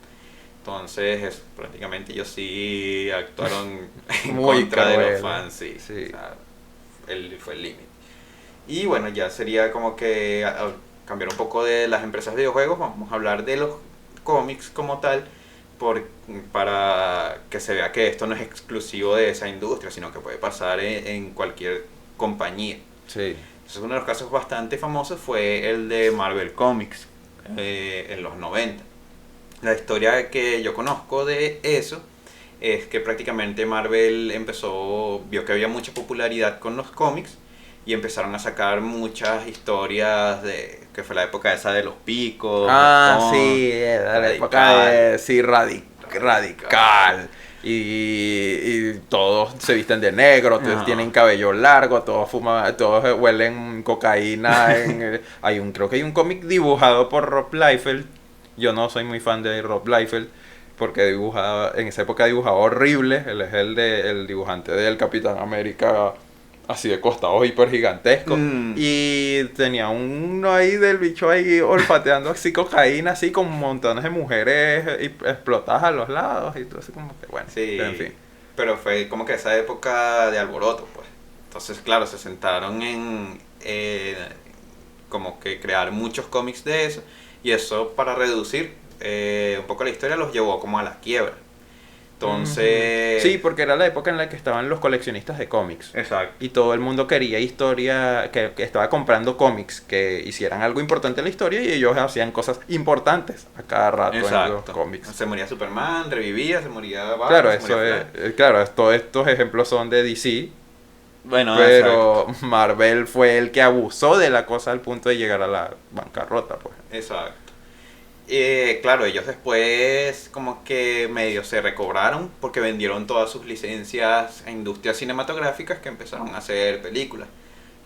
Entonces, prácticamente ellos sí actuaron en Muy contra de los cruel. fans, sí. Sí. O sea, fue el límite. Y bueno, ya sería como que cambiar un poco de las empresas de videojuegos, vamos a hablar de los cómics como tal, para que se vea que esto no es exclusivo de esa industria, sino que puede pasar en cualquier compañía. Sí. Entonces, uno de los casos bastante famosos fue el de Marvel Comics en los 90. La historia que yo conozco de eso es que prácticamente Marvel vio que había mucha popularidad con los cómics y empezaron a sacar muchas historias que fue la época esa de los picos. Sí, era la época de radical. Y todos se visten de negro, todos Ajá. tienen cabello largo, todos fuman, todos huelen cocaína. Creo que hay un cómic dibujado por Rob Liefeld. Yo no soy muy fan de Rob Liefeld porque en esa época dibujaba horrible. Él es el dibujante del Capitán América así de costado hiper gigantesco. Y tenía uno ahí del bicho ahí olfateando así cocaína, así con montones de mujeres explotadas a los lados y todo así como que bueno. Sí, Pero en fin. pero fue como que esa época de alboroto, pues. Entonces, claro, se sentaron en como que crear muchos cómics de eso, y eso para reducir un poco la historia los llevó como a la quiebra. Entonces... Sí, porque era la época en la que estaban los coleccionistas de cómics. Exacto. Y todo el mundo quería historia, que estaba comprando cómics, que hicieran algo importante en la historia y ellos hacían cosas importantes a cada rato en los cómics. Se moría Superman, revivía, se moría Batman, Claro, se eso moría es, claro, todos estos ejemplos son de DC, Bueno, pero Marvel fue el que abusó de la cosa al punto de llegar a la bancarrota, pues. exacto. Claro, ellos después como que medio se recobraron porque vendieron todas sus licencias a industrias cinematográficas que empezaron a hacer películas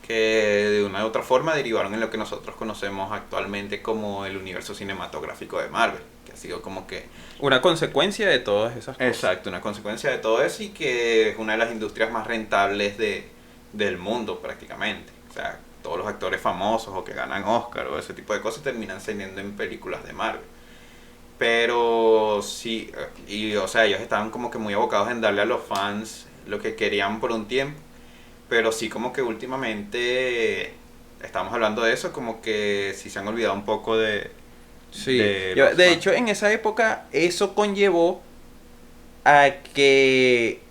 que de una u otra forma derivaron en lo que nosotros conocemos actualmente como el universo cinematográfico de Marvel, que ha sido como que... Una consecuencia de todas esas cosas. Exacto, una consecuencia de todo eso y que es una de las industrias más rentables del mundo prácticamente. O sea, todos los actores famosos o que ganan Oscar o ese tipo de cosas terminan saliendo en películas de Marvel. Pero sí, o sea, ellos estaban como que muy abocados en darle a los fans lo que querían por un tiempo. Pero sí como que últimamente estamos hablando de eso, como que sí se han olvidado un poco Sí, de los de fans. hecho en esa época eso conllevó a que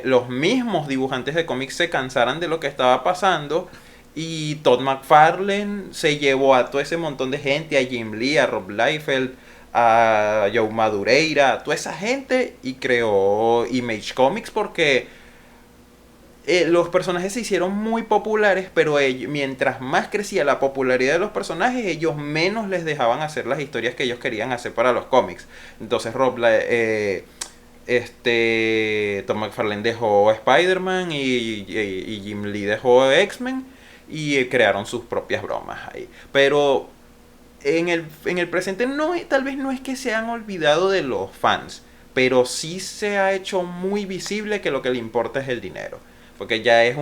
los mismos dibujantes de cómics se cansaran de lo que estaba pasando y Todd McFarlane se llevó a todo ese montón de gente, a Jim Lee, a Rob Liefeld, a Joe Madureira, a toda esa gente y creó Image Comics porque los personajes se hicieron muy populares, pero mientras más crecía la popularidad de los personajes, ellos menos les dejaban hacer las historias que ellos querían hacer para los cómics. Entonces Tom McFarlane dejó Spider-Man y Jim Lee dejó X-Men y crearon sus propias bromas ahí. Pero en el presente tal vez no es que se han olvidado de los fans, pero sí se ha hecho muy visible que lo que le importa es el dinero. Porque ya es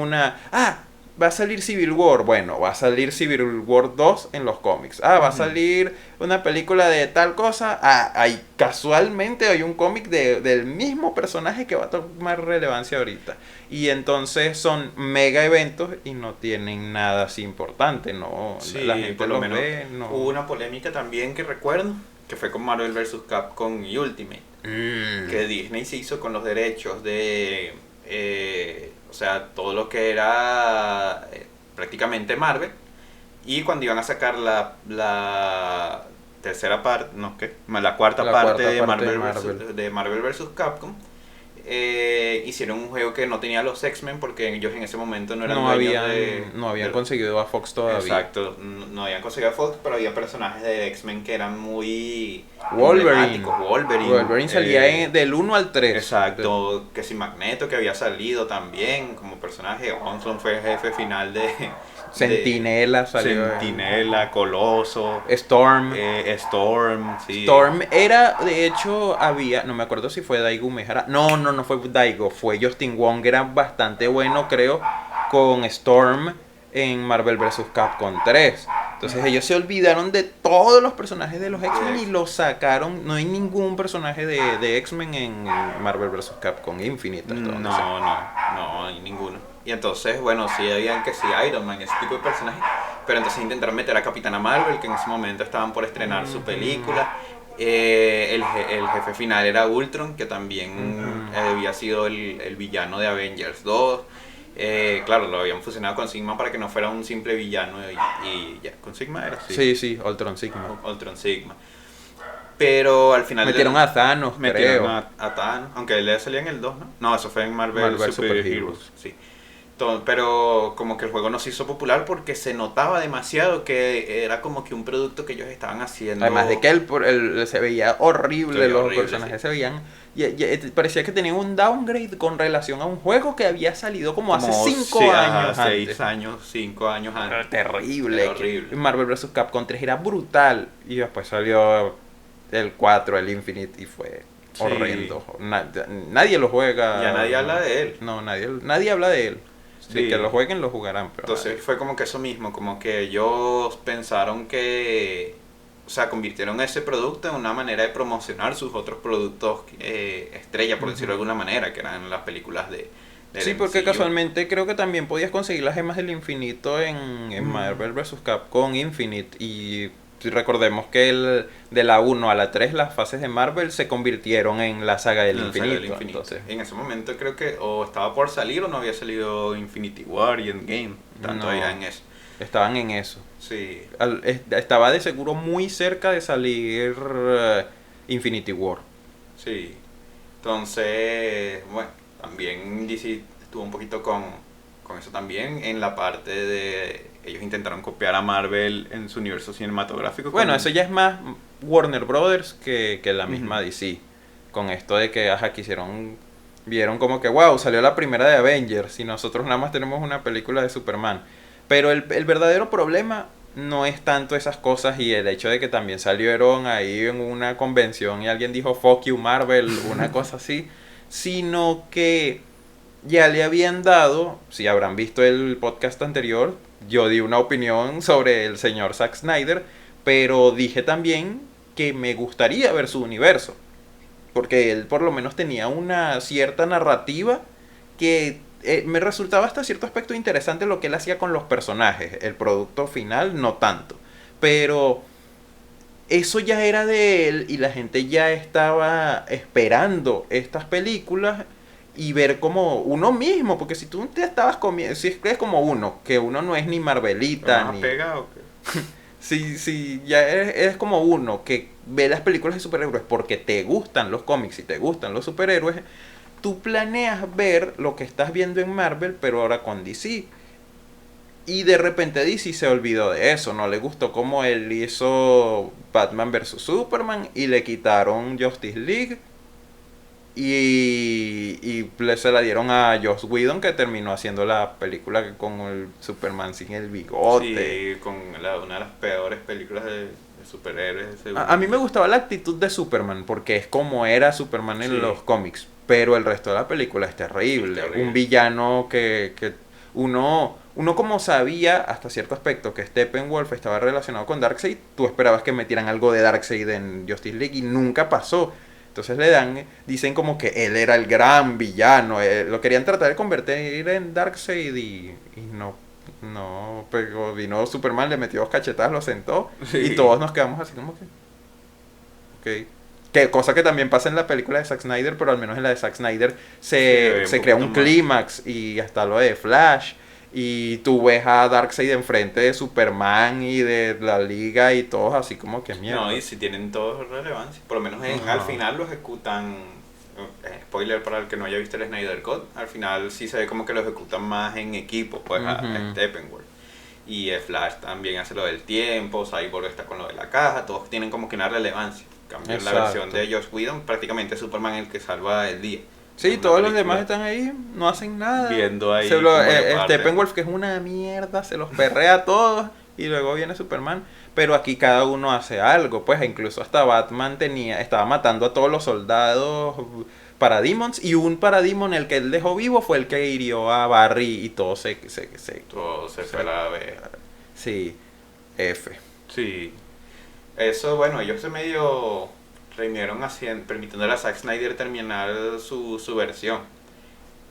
va a salir Civil War. Bueno, va a salir Civil War 2 en los cómics. Va a salir una película de tal cosa. Casualmente hay un cómic del mismo personaje que va a tomar relevancia ahorita. Y entonces son mega eventos y no tienen nada así importante, ¿no? Sí, La gente por lo los menos ve, no. hubo una polémica también que recuerdo, que fue con Marvel vs. Capcom y Ultimate. Que Disney se hizo con los derechos de... o sea, todo lo que era prácticamente Marvel. Y cuando iban a sacar la tercera parte, no, ¿qué? La cuarta parte de Marvel vs. Capcom, hicieron un juego que no tenía los X-Men porque ellos en ese momento no eran dueños no habían conseguido a Fox todavía. Exacto, no habían conseguido a Fox, pero había personajes de X-Men que eran muy Wolverine Wolverine salía del 1 al 3. Exacto, que si Magneto, que había salido también como personaje. Onslaught fue el jefe final de Sentinela salió. Sentinela, Coloso, Storm. Storm, sí. Storm era, de hecho, no me acuerdo si fue Daigo Umehara. No fue Daigo, fue Justin Wong, era bastante bueno, creo, con Storm en Marvel vs. Capcom 3. Entonces ellos se olvidaron de todos los personajes de los X-Men y los sacaron. No hay ningún personaje de X-Men en Marvel vs. Capcom Infinite. No hay ninguno. Y entonces, bueno, sí habían que sí Iron Man, ese tipo de personajes. Pero entonces intentaron meter a Capitana Marvel, que en ese momento estaban por estrenar su película. El jefe final era Ultron, que también había sido el villano de Avengers 2. Claro, lo habían fusionado con Sigma para que no fuera un simple villano y ya, con Sigma era. Sí, Ultron Sigma. Ultron Sigma. Pero al final metieron a Thanos, creo. A Thanos, aunque él salía en el 2, ¿no? No, eso fue en Marvel Super Heroes. Sí. Pero como que el juego no se hizo popular porque se notaba demasiado que era como que un producto que ellos estaban haciendo. Además de que él se veía horrible, los personajes se veían... parecía que tenían un downgrade con relación a un juego que había salido como hace 5 años antes. 6 años, 5 años antes. Terrible. Marvel vs. Capcom 3 era brutal. Y después salió el 4, el Infinite, y fue horrendo. Nadie lo juega. Ya nadie habla de él. No, nadie habla de él. De que lo jueguen, lo jugarán. Pero entonces fue como que eso mismo, como que ellos pensaron que... O sea, convirtieron ese producto en una manera de promocionar sus otros productos estrella, por decirlo de alguna manera, que eran las películas de sí, porque casualmente creo que también podías conseguir las gemas del infinito en Marvel vs. Capcom Infinite. Y recordemos que de la 1 a la 3 las fases de Marvel se convirtieron en la saga del infinito. Entonces, en ese momento creo que o estaba por salir o no había salido Infinity War y Endgame. Tanto era en eso. Estaban en eso. Sí. Estaba de seguro muy cerca de salir Infinity War. Sí. Entonces, bueno, también DC estuvo un poquito con eso también en la parte de... Ellos intentaron copiar a Marvel en su universo cinematográfico. Bueno, eso ya es más Warner Brothers que la misma DC. Con esto de que, vieron como que, wow, salió la primera de Avengers y nosotros nada más tenemos una película de Superman. Pero el verdadero problema no es tanto esas cosas y el hecho de que también salieron ahí en una convención y alguien dijo fuck you Marvel, una cosa así, sino que ya le habían dado, si habrán visto el podcast anterior, yo di una opinión sobre el señor Zack Snyder, pero dije también que me gustaría ver su universo, porque él por lo menos tenía una cierta narrativa que me resultaba hasta cierto aspecto interesante lo que él hacía con los personajes. El producto final no tanto, pero eso ya era de él y la gente ya estaba esperando estas películas y ver como uno mismo, porque si tú te estabas comiendo, si es como uno, que uno no es ni Marvelita ni pegado, si ya eres como uno que ve las películas de superhéroes porque te gustan los cómics y te gustan los superhéroes, tú planeas ver lo que estás viendo en Marvel, pero ahora con DC. Y de repente DC se olvidó de eso. No le gustó cómo él hizo Batman vs. Superman y le quitaron Justice League. se la dieron a Joss Whedon, que terminó haciendo la película con el Superman sin el bigote. Sí, con una de las peores películas de superhéroes. A mí me gustaba la actitud de Superman, porque es como era Superman en Sí. los cómics, pero el resto de la película es terrible. Es terrible. Un villano que uno como sabía hasta cierto aspecto que Steppenwolf estaba relacionado con Darkseid, tú esperabas que metieran algo de Darkseid en Justice League y nunca pasó. Entonces dicen como que él era el gran villano, lo querían tratar de convertir en Darkseid y no, pero vino Superman, le metió dos cachetadas, lo sentó Sí. y todos nos quedamos así como que, ok. Que cosa que también pasa en la película de Zack Snyder, pero al menos en la de Zack Snyder se un crea un poquito más. clímax y hasta lo de Flash. Y tú ves a Darkseid enfrente de Superman y de la Liga y todos así como que mierda. No, y si tienen todos relevancia. Por lo menos Ajá. al final lo ejecutan. Spoiler para el que no haya visto el Snyder Cut. Al final sí se ve como que lo ejecutan más en equipo, pues a Ujú. Steppenwolf. Y Flash también hace lo del tiempo, Cyborg está con lo de la caja, todos tienen como que una relevancia. En cambio, en la Exacto. versión de Joss Whedon, prácticamente es Superman el que salva el día. Sí, En la todos los película. demás están ahí, no hacen nada. Viendo ahí Se lo, cómo le parten. Steppenwolf, que es una mierda, se los perrea a todos y luego viene Superman. Pero aquí cada uno hace algo, pues incluso hasta Batman estaba matando a todos los soldados Parademons, y un Parademon, el que él dejó vivo, fue el que hirió a Barry y todo Todo se fue a la vez. Sí, F. Sí. Eso, bueno, ellos se medio reunieron permitiéndole a Zack Snyder terminar su versión.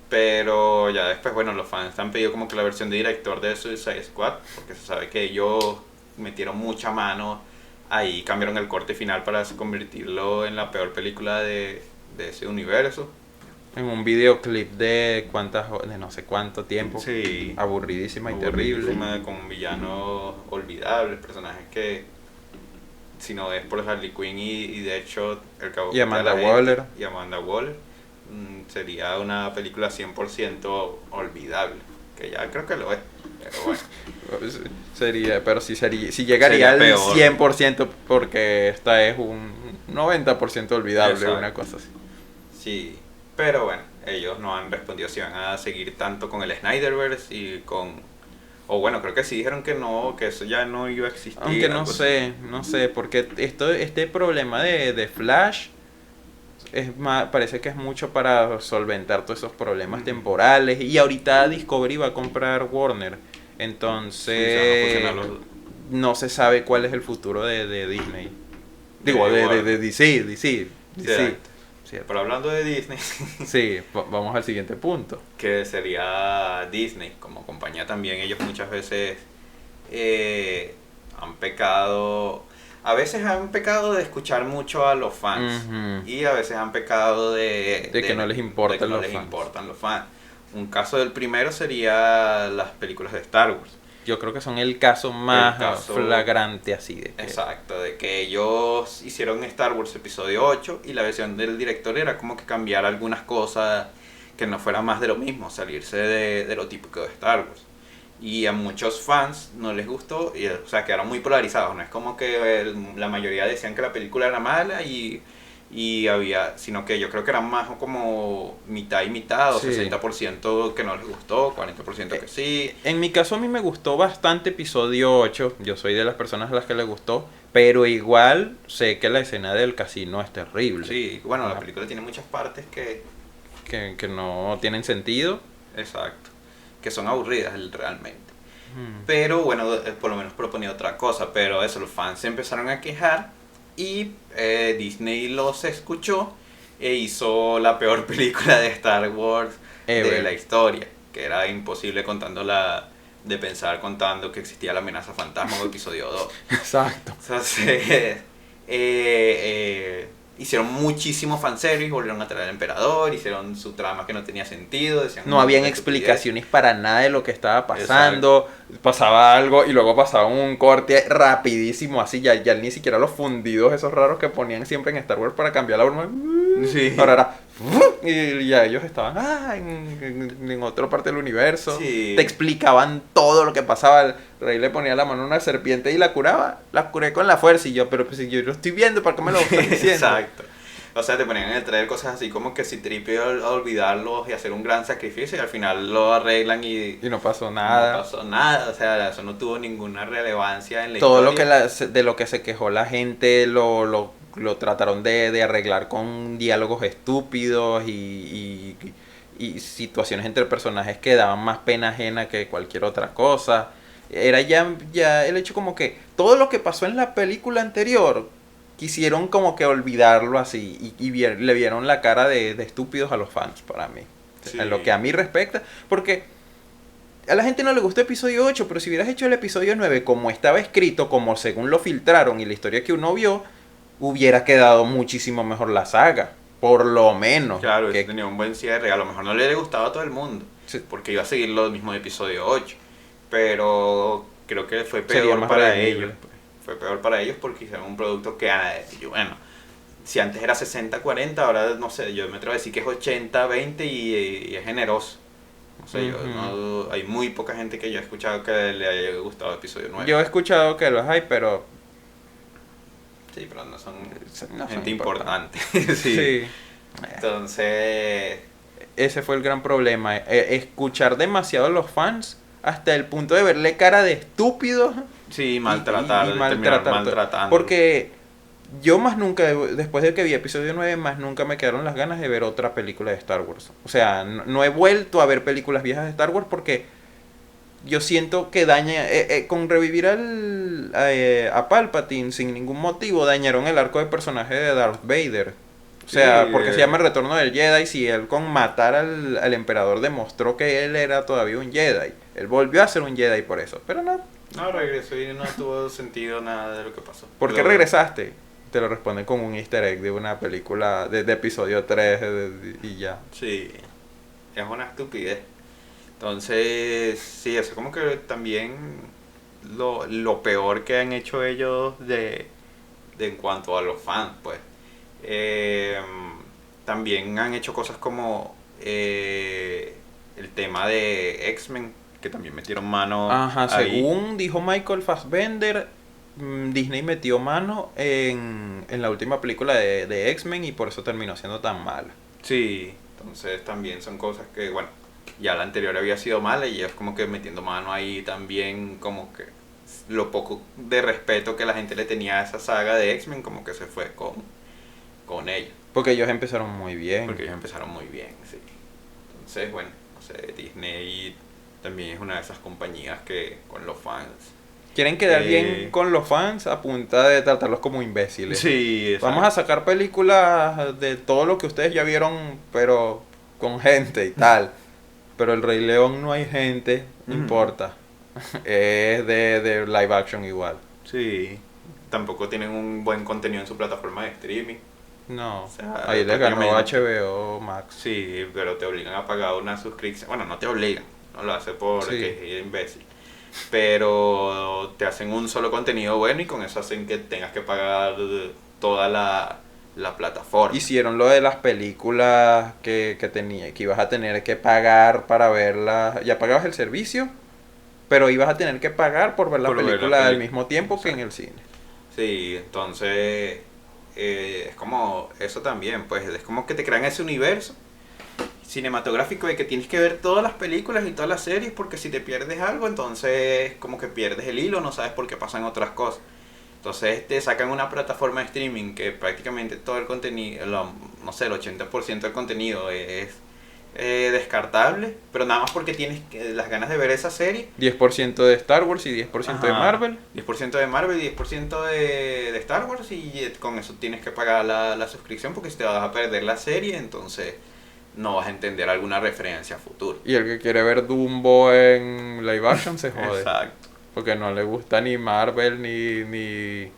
Pero ya después, bueno, los fans han pedido como que la versión de director de Suicide Squad, porque se sabe que ellos metieron mucha mano ahí, cambiaron el corte final para convertirlo en la peor película de ese universo. En un videoclip de de no sé cuánto tiempo. Sí. Aburridísima y terrible. Aburridísima, con un villano olvidable, personajes que si no es por Harley Quinn y Deadshot, el cabo Y Amanda Waller. y Amanda Waller, sería una película 100% olvidable, que ya creo que lo es, pero bueno. Pero sí llegaría al Sería peor. 100%, porque esta es un 90% olvidable, Exacto. una cosa así. Sí, pero bueno, ellos no han respondido si van a seguir tanto con el Snyderverse y o bueno, creo que sí dijeron que no, que eso ya no iba a existir. Aunque algo así. no sé, porque este problema de Flash parece que es mucho para solventar todos esos problemas Ujú. temporales. Y ahorita Discovery va a comprar Warner. Sí, se Entonces van a fusionar no se sabe cuál es el futuro de Disney. De Digo, de Warner. DC. Cierto. Cierto. Pero hablando de Disney, Sí, vamos al siguiente punto. que sería Disney como compañía también, ellos muchas veces han pecado, a veces han pecado de escuchar mucho a los fans Ujú. y a veces han pecado De que no les importan de que no los les fans. importan los fans. Un caso del primero sería las películas de Star Wars. Yo creo que son el caso más caso- flagrante así de que... Exacto, de que ellos hicieron Star Wars episodio 8 y la versión del director era como que cambiar algunas cosas que no fuera más de lo mismo, salirse de lo típico de Star Wars. Y a muchos fans no les gustó, o sea, quedaron muy polarizados. No es como que la mayoría decían que la película era mala y había, sino que yo creo que eran más como mitad y mitad, o Sí. 60% que no les gustó, 40% que sí. En mi caso a mí me gustó bastante episodio 8, yo soy de las personas a las que le gustó, pero igual sé que la escena del casino es terrible. Sí, bueno, la Ajá. película tiene muchas partes Que no tienen sentido. exacto, que son aburridas realmente. Mm. Pero bueno, por lo menos proponía otra cosa, pero eso, los fans se empezaron a quejar y Disney los escuchó e hizo la peor película de Star Wars de Ever. la historia, que era imposible contando que existía la amenaza fantasma o episodio 2. Exacto. Entonces, hicieron muchísimo fanservice, volvieron a traer al emperador, hicieron su trama que no tenía sentido. Decían No habían una estupidez. explicaciones para nada de lo que estaba pasando. Pasaba algo y luego pasaba un corte rapidísimo, así ya ni siquiera los fundidos esos raros que ponían siempre en Star Wars para cambiar la broma. Sí. Ahora era y ya ellos estaban en otra parte del universo. Sí. Te explicaban todo lo que pasaba. El rey le ponía la mano a una serpiente y la curaba. La curé con la fuerza y yo, pero pues si yo lo estoy viendo, ¿para qué me lo estás diciendo? Exacto. O sea, te ponían en el trailer cosas así como que si Tripio a olvidarlos y hacer un gran sacrificio y al final lo arreglan y Y no pasó nada. no pasó nada. O sea, eso no tuvo ninguna relevancia en la Todo lo historia. que de lo que se quejó la gente lo trataron de arreglar con diálogos estúpidos y situaciones entre personajes que daban más pena ajena que cualquier otra cosa. Era ya el hecho como que todo lo que pasó en la película anterior quisieron como que olvidarlo así le vieron la cara de estúpidos a los fans para mí. Sí. En lo que a mí respecta, porque a la gente no le gustó episodio 8, pero si hubieras hecho el episodio 9 como estaba escrito, como según lo filtraron y la historia que uno vio, hubiera quedado muchísimo mejor la saga. Por lo menos. Claro, que, eso tenía un buen cierre. A lo mejor no le gustaba a todo el mundo, Sí. porque iba a seguir lo mismo de episodio 8. Pero creo que fue Sería peor más para redimible, ellos. Fue peor para ellos porque hicieron un producto que, bueno, si antes era 60-40, ahora no sé, yo me atrevo a decir que es 80-20 y es generoso. No sé, hay muy poca gente que yo he escuchado que le haya gustado episodio 9. Yo he escuchado que los hay, pero Sí, pero no son no son gente importantes. importante. Sí. sí. Entonces, Ese fue el gran problema. Escuchar demasiado a los fans hasta el punto de verle cara de estúpido. sí, y terminar maltratando. Porque yo más nunca, después de que vi episodio 9, más nunca me quedaron las ganas de ver otra película de Star Wars. O sea, no he vuelto a ver películas viejas de Star Wars porque yo siento que daña, con revivir a Palpatine sin ningún motivo, dañaron el arco de personaje de Darth Vader. O sea, Sí, porque se llama El Retorno del Jedi. Si él con matar al emperador demostró que él era todavía un Jedi. Él volvió a ser un Jedi por eso. Pero no. No, regresó y no tuvo sentido nada de lo que pasó. ¿Por qué Luego- regresaste? Te lo responden con un easter egg de una película de episodio 3 y ya. Sí, es una estupidez. Entonces, sí, eso como que también lo peor que han hecho ellos de en cuanto a los fans, pues. También han hecho cosas como el tema de X-Men, que también metieron mano Ajá, ahí. según dijo Michael Fassbender, Disney metió mano en la última película de X-Men y por eso terminó siendo tan mala. Sí, entonces también son cosas que, bueno, ya la anterior había sido mala y ellos como que metiendo mano ahí también como que lo poco de respeto que la gente le tenía a esa saga de X-Men como que se fue con ella. Porque ellos empezaron muy bien. Porque ellos empezaron muy bien, sí. Entonces, bueno, no sé, Disney también es una de esas compañías que con los fans... Quieren quedar bien con los fans a punta de tratarlos como imbéciles. Sí, exacto. Vamos a sacar películas de todo lo que ustedes ya vieron, pero con gente y tal. Pero el Rey León no hay gente, no Ujú. importa. Es de live action igual. Sí, tampoco tienen un buen contenido en su plataforma de streaming. No, O sea, ahí les ganó prácticamente- HBO Max. Sí, pero te obligan a pagar una suscripción. Bueno, no te obligan, no lo hace porque Sí. es imbécil. Pero te hacen un solo contenido bueno y con eso hacen que tengas que pagar toda la plataforma. Hicieron lo de las películas que ibas a tener que pagar para verlas. Ya pagabas el servicio, pero ibas a tener que pagar por ver la Por ver la película al peli- mismo tiempo que en el cine. Sí, entonces es como eso también, pues es como que te crean ese universo cinematográfico de que tienes que ver todas las películas y todas las series porque si te pierdes algo, entonces como que pierdes el hilo, no sabes por qué pasan otras cosas. Entonces te sacan una plataforma de streaming que prácticamente todo el contenido, no sé, el 80% del contenido es descartable, pero nada más porque tienes las ganas de ver esa serie. 10% de Star Wars y 10% de Ajá. Marvel. 10% de Marvel y 10% de Star Wars y con eso tienes que pagar la suscripción porque si te vas a perder la serie, entonces no vas a entender alguna referencia a futuro. Y el que quiere ver Dumbo en live action se jode. Exacto. Porque no le gusta ni Marvel ni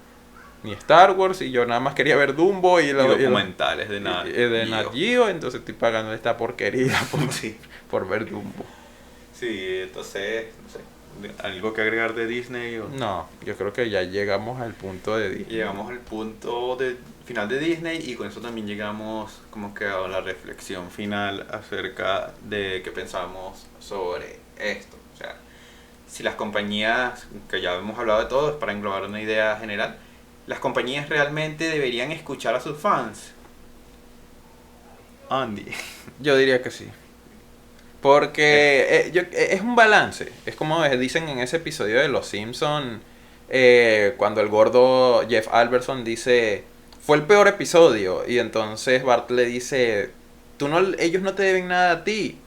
Star Wars. Y yo nada más quería ver Dumbo y documentales de nada. de Nat Geo. Entonces estoy pagando esta porquería Sí. por ver Dumbo. Sí, entonces, no sé, ¿algo que agregar de Disney? O... No, yo creo que ya llegamos al punto de Disney. Llegamos al punto de final de Disney y con eso también llegamos como que a la reflexión final acerca de qué pensamos sobre esto. O sea, si las compañías, que ya hemos hablado de todo, es para englobar una idea general, las compañías realmente deberían escuchar a sus fans. Andy. Yo diría que sí. Porque es un balance. Es como dicen en ese episodio de Los Simpson, cuando el gordo Jeff Albertson dice, fue el peor episodio. Y entonces Bart le dice, ellos no te deben nada a ti.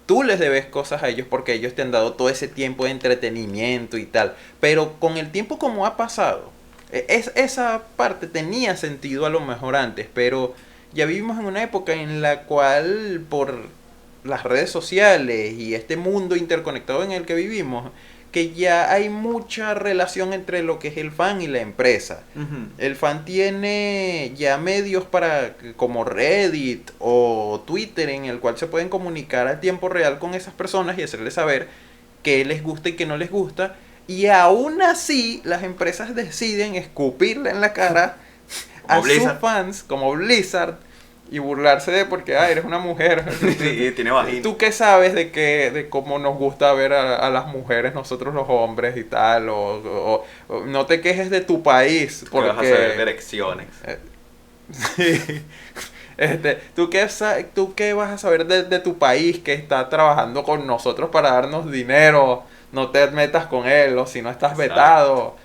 Tú les debes cosas a ellos porque ellos te han dado todo ese tiempo de entretenimiento y tal. Pero con el tiempo como ha pasado, esa parte tenía sentido a lo mejor antes, pero ya vivimos en una época en la cual por las redes sociales y este mundo interconectado en el que vivimos, que ya hay mucha relación entre lo que es el fan y la empresa. El fan tiene ya medios como Reddit o Twitter en el cual se pueden comunicar a tiempo real con esas personas y hacerles saber qué les gusta y qué no les gusta. Y aún así las empresas deciden escupirle en la cara a sus fans, como Blizzard, y burlarse de porque eres una mujer. Sí, tiene vagina. ¿Tú qué sabes de cómo nos gusta ver a las mujeres, nosotros los hombres y tal? O no te quejes de tu país Porque vas a hacer de elecciones. Sí. ¿Tú qué vas a saber de tu país que está trabajando con nosotros para darnos dinero? No te metas con él, o si no estás vetado.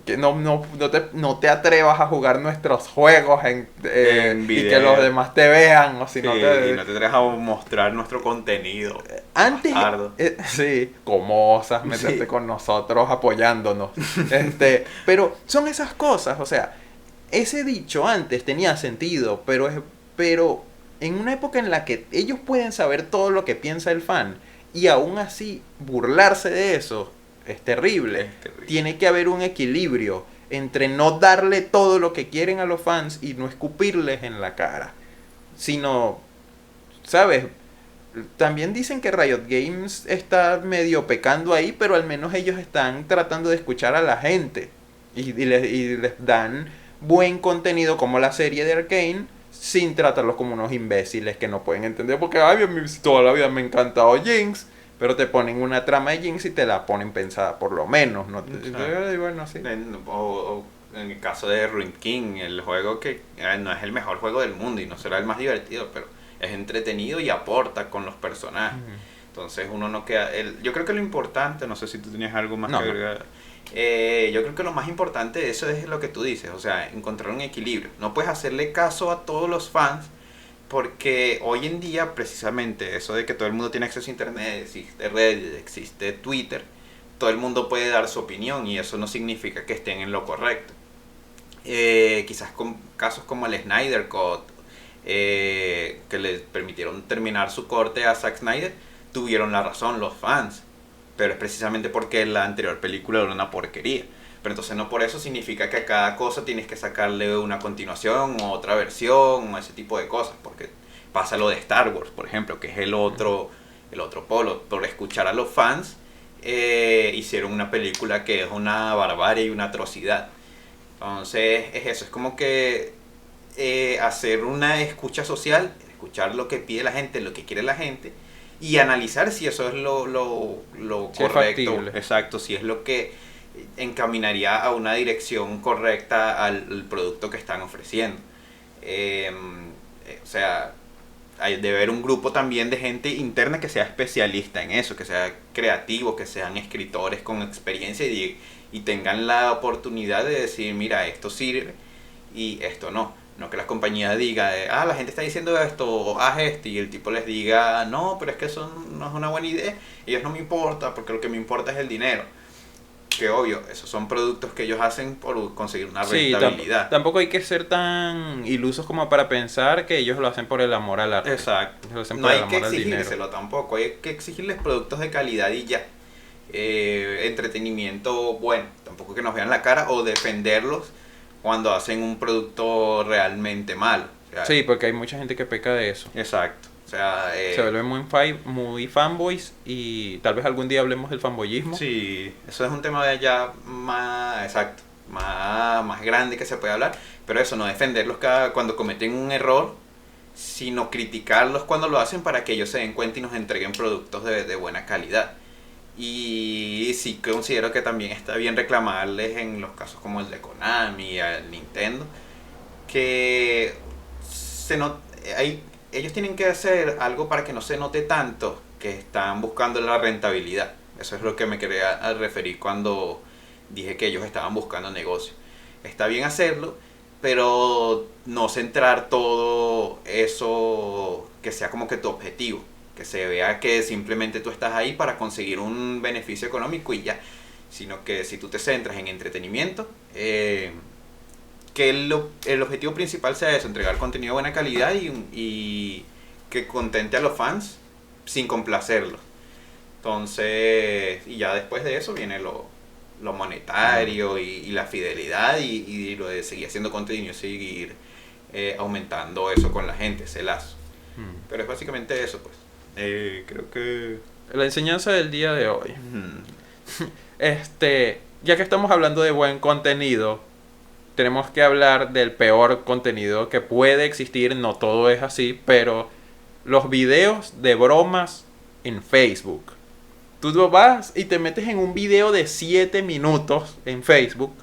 Que no te atrevas a jugar nuestros juegos en y que los demás te vean, o si sí, no y no te atrevas a mostrar nuestro contenido. Antes, sí, como osas meterte con nosotros apoyándonos. Pero son esas cosas, o sea, ese dicho antes tenía sentido, pero en una época en la que ellos pueden saber todo lo que piensa el fan y aún así burlarse de eso es terrible. Tiene que haber un equilibrio entre no darle todo lo que quieren a los fans y no escupirles en la cara, sino, ¿sabes? También dicen que Riot Games está medio pecando ahí, pero al menos ellos están tratando de escuchar a la gente y les dan buen contenido como la serie de Arcane, sin tratarlos como unos imbéciles que no pueden entender, porque toda la vida me ha encantado Jinx, pero te ponen una trama de Jinx y te la ponen pensada por lo menos, ¿no? Bueno, sí. O en el caso de Ruined King, el juego que no es el mejor juego del mundo y no será el más divertido, pero es entretenido y aporta con los personajes. Entonces uno no queda... yo creo que lo importante, no sé si tú tenías algo más que agregar. Yo creo que lo más importante de eso es lo que tú dices, o sea, encontrar un equilibrio. No puedes hacerle caso a todos los fans, porque hoy en día precisamente eso de que todo el mundo tiene acceso a internet, existe Reddit, existe Twitter, todo el mundo puede dar su opinión y eso no significa que estén en lo correcto. Quizás con casos como el Snyder Cut, que le permitieron terminar su corte a Zack Snyder, tuvieron la razón los fans, pero es precisamente porque la anterior película era una porquería. Pero entonces no por eso significa que a cada cosa tienes que sacarle una continuación o otra versión o ese tipo de cosas, porque pasa lo de Star Wars, por ejemplo, que es el otro polo. Por escuchar a los fans, hicieron una película que es una barbarie y una atrocidad. Entonces es eso, es como que hacer una escucha social, escuchar lo que pide la gente, lo que quiere la gente, y analizar si eso es lo correcto. Exacto, si es lo que encaminaría a una dirección correcta al producto que están ofreciendo. O sea, debe haber un grupo también de gente interna que sea especialista en eso, que sea creativo, que sean escritores con experiencia y tengan la oportunidad de decir, mira, esto sirve y esto no. No que las compañías digan, la gente está diciendo esto, haz esto, y el tipo les diga, no, pero es que eso no es una buena idea, ellos no me importa, porque lo que me importa es el dinero. Que obvio, esos son productos que ellos hacen por conseguir una rentabilidad. Tampoco hay que ser tan ilusos como para pensar que ellos lo hacen por el amor al arte. Exacto. No hay que exigírselo tampoco, hay que exigirles productos de calidad y ya. Entretenimiento bueno, tampoco que nos vean la cara o defenderlos cuando hacen un producto realmente malo. O sea, sí, porque hay mucha gente que peca de eso. Exacto. O sea, se vuelven muy fanboys y tal vez algún día hablemos del fanboyismo. Sí, eso es un tema ya más exacto, más grande que se puede hablar, pero eso, no defenderlos cuando cometen un error, sino criticarlos cuando lo hacen para que ellos se den cuenta y nos entreguen productos de buena calidad. Y sí considero que también está bien reclamarles en los casos como el de Konami, al Nintendo, que hay ellos tienen que hacer algo para que no se note tanto que están buscando la rentabilidad. Eso es lo que me quería referir cuando dije que ellos estaban buscando negocio. Está bien hacerlo, pero no centrar todo eso que sea como que tu objetivo. Que se vea que simplemente tú estás ahí para conseguir un beneficio económico y ya. Sino que si tú te centras en entretenimiento, que el objetivo principal sea eso, entregar contenido de buena calidad y que contente a los fans sin complacerlos. Entonces, y ya después de eso viene lo monetario y la fidelidad y lo de seguir haciendo contenido, seguir aumentando eso con la gente, ese lazo. Pero es básicamente eso, pues. Creo que... La enseñanza del día de hoy. Ya que estamos hablando de buen contenido, tenemos que hablar del peor contenido que puede existir. No todo es así, pero los videos de bromas en Facebook. Tú vas y te metes en un video de 7 minutos en Facebook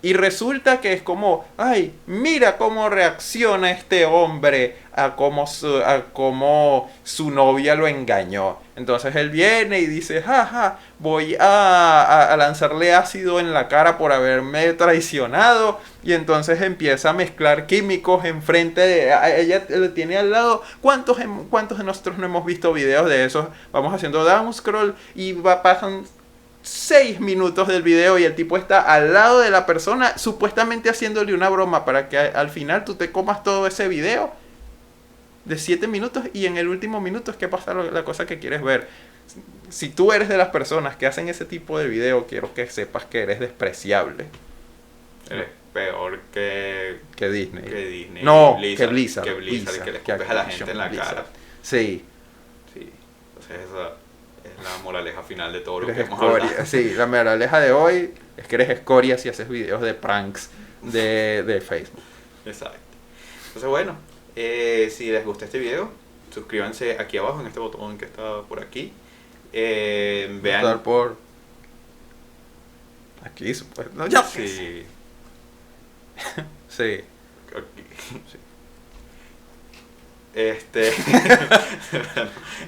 y resulta que es como, ay, mira cómo reacciona este hombre a cómo su novia lo engañó. Entonces él viene y dice, jaja, voy a lanzarle ácido en la cara por haberme traicionado. Y entonces empieza a mezclar químicos enfrente de ella, le tiene al lado. ¿Cuántos de nosotros no hemos visto videos de esos? Vamos haciendo down scroll y pasan 6 minutos del video y el tipo está al lado de la persona supuestamente haciéndole una broma para que al final tú te comas todo ese video de 7 minutos y en el último minuto es que pasa la cosa que quieres ver. Si tú eres de las personas que hacen ese tipo de video, quiero que sepas que eres despreciable. Eres peor que Disney. Que Disney. No, Blizzard, que Blizzard. Que Blizzard, que le escupes a la gente en la cara. Sí. Sí. Entonces esa es la moraleja final de todo lo que Eres hemos escoria. hablado. Sí, la moraleja de hoy es que eres escoria si haces videos de pranks de Facebook. Exacto. Entonces bueno, si les gusta este video, suscríbanse aquí abajo en este botón que está por aquí. Vean Votar por aquí, supuesto. No, ya. Sí. Sí. Aquí. Sí.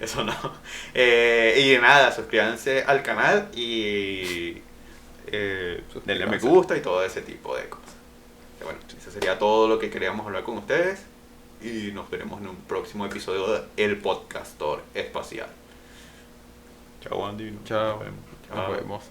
Eso no. Y nada, suscríbanse al canal y denle me gusta y todo ese tipo de cosas. Y bueno, eso sería todo lo que queríamos hablar con ustedes y nos veremos en un próximo episodio de El Podcastor Espacial. Chao, Andy. Chao. Nos vemos. Nos Chao. vemos.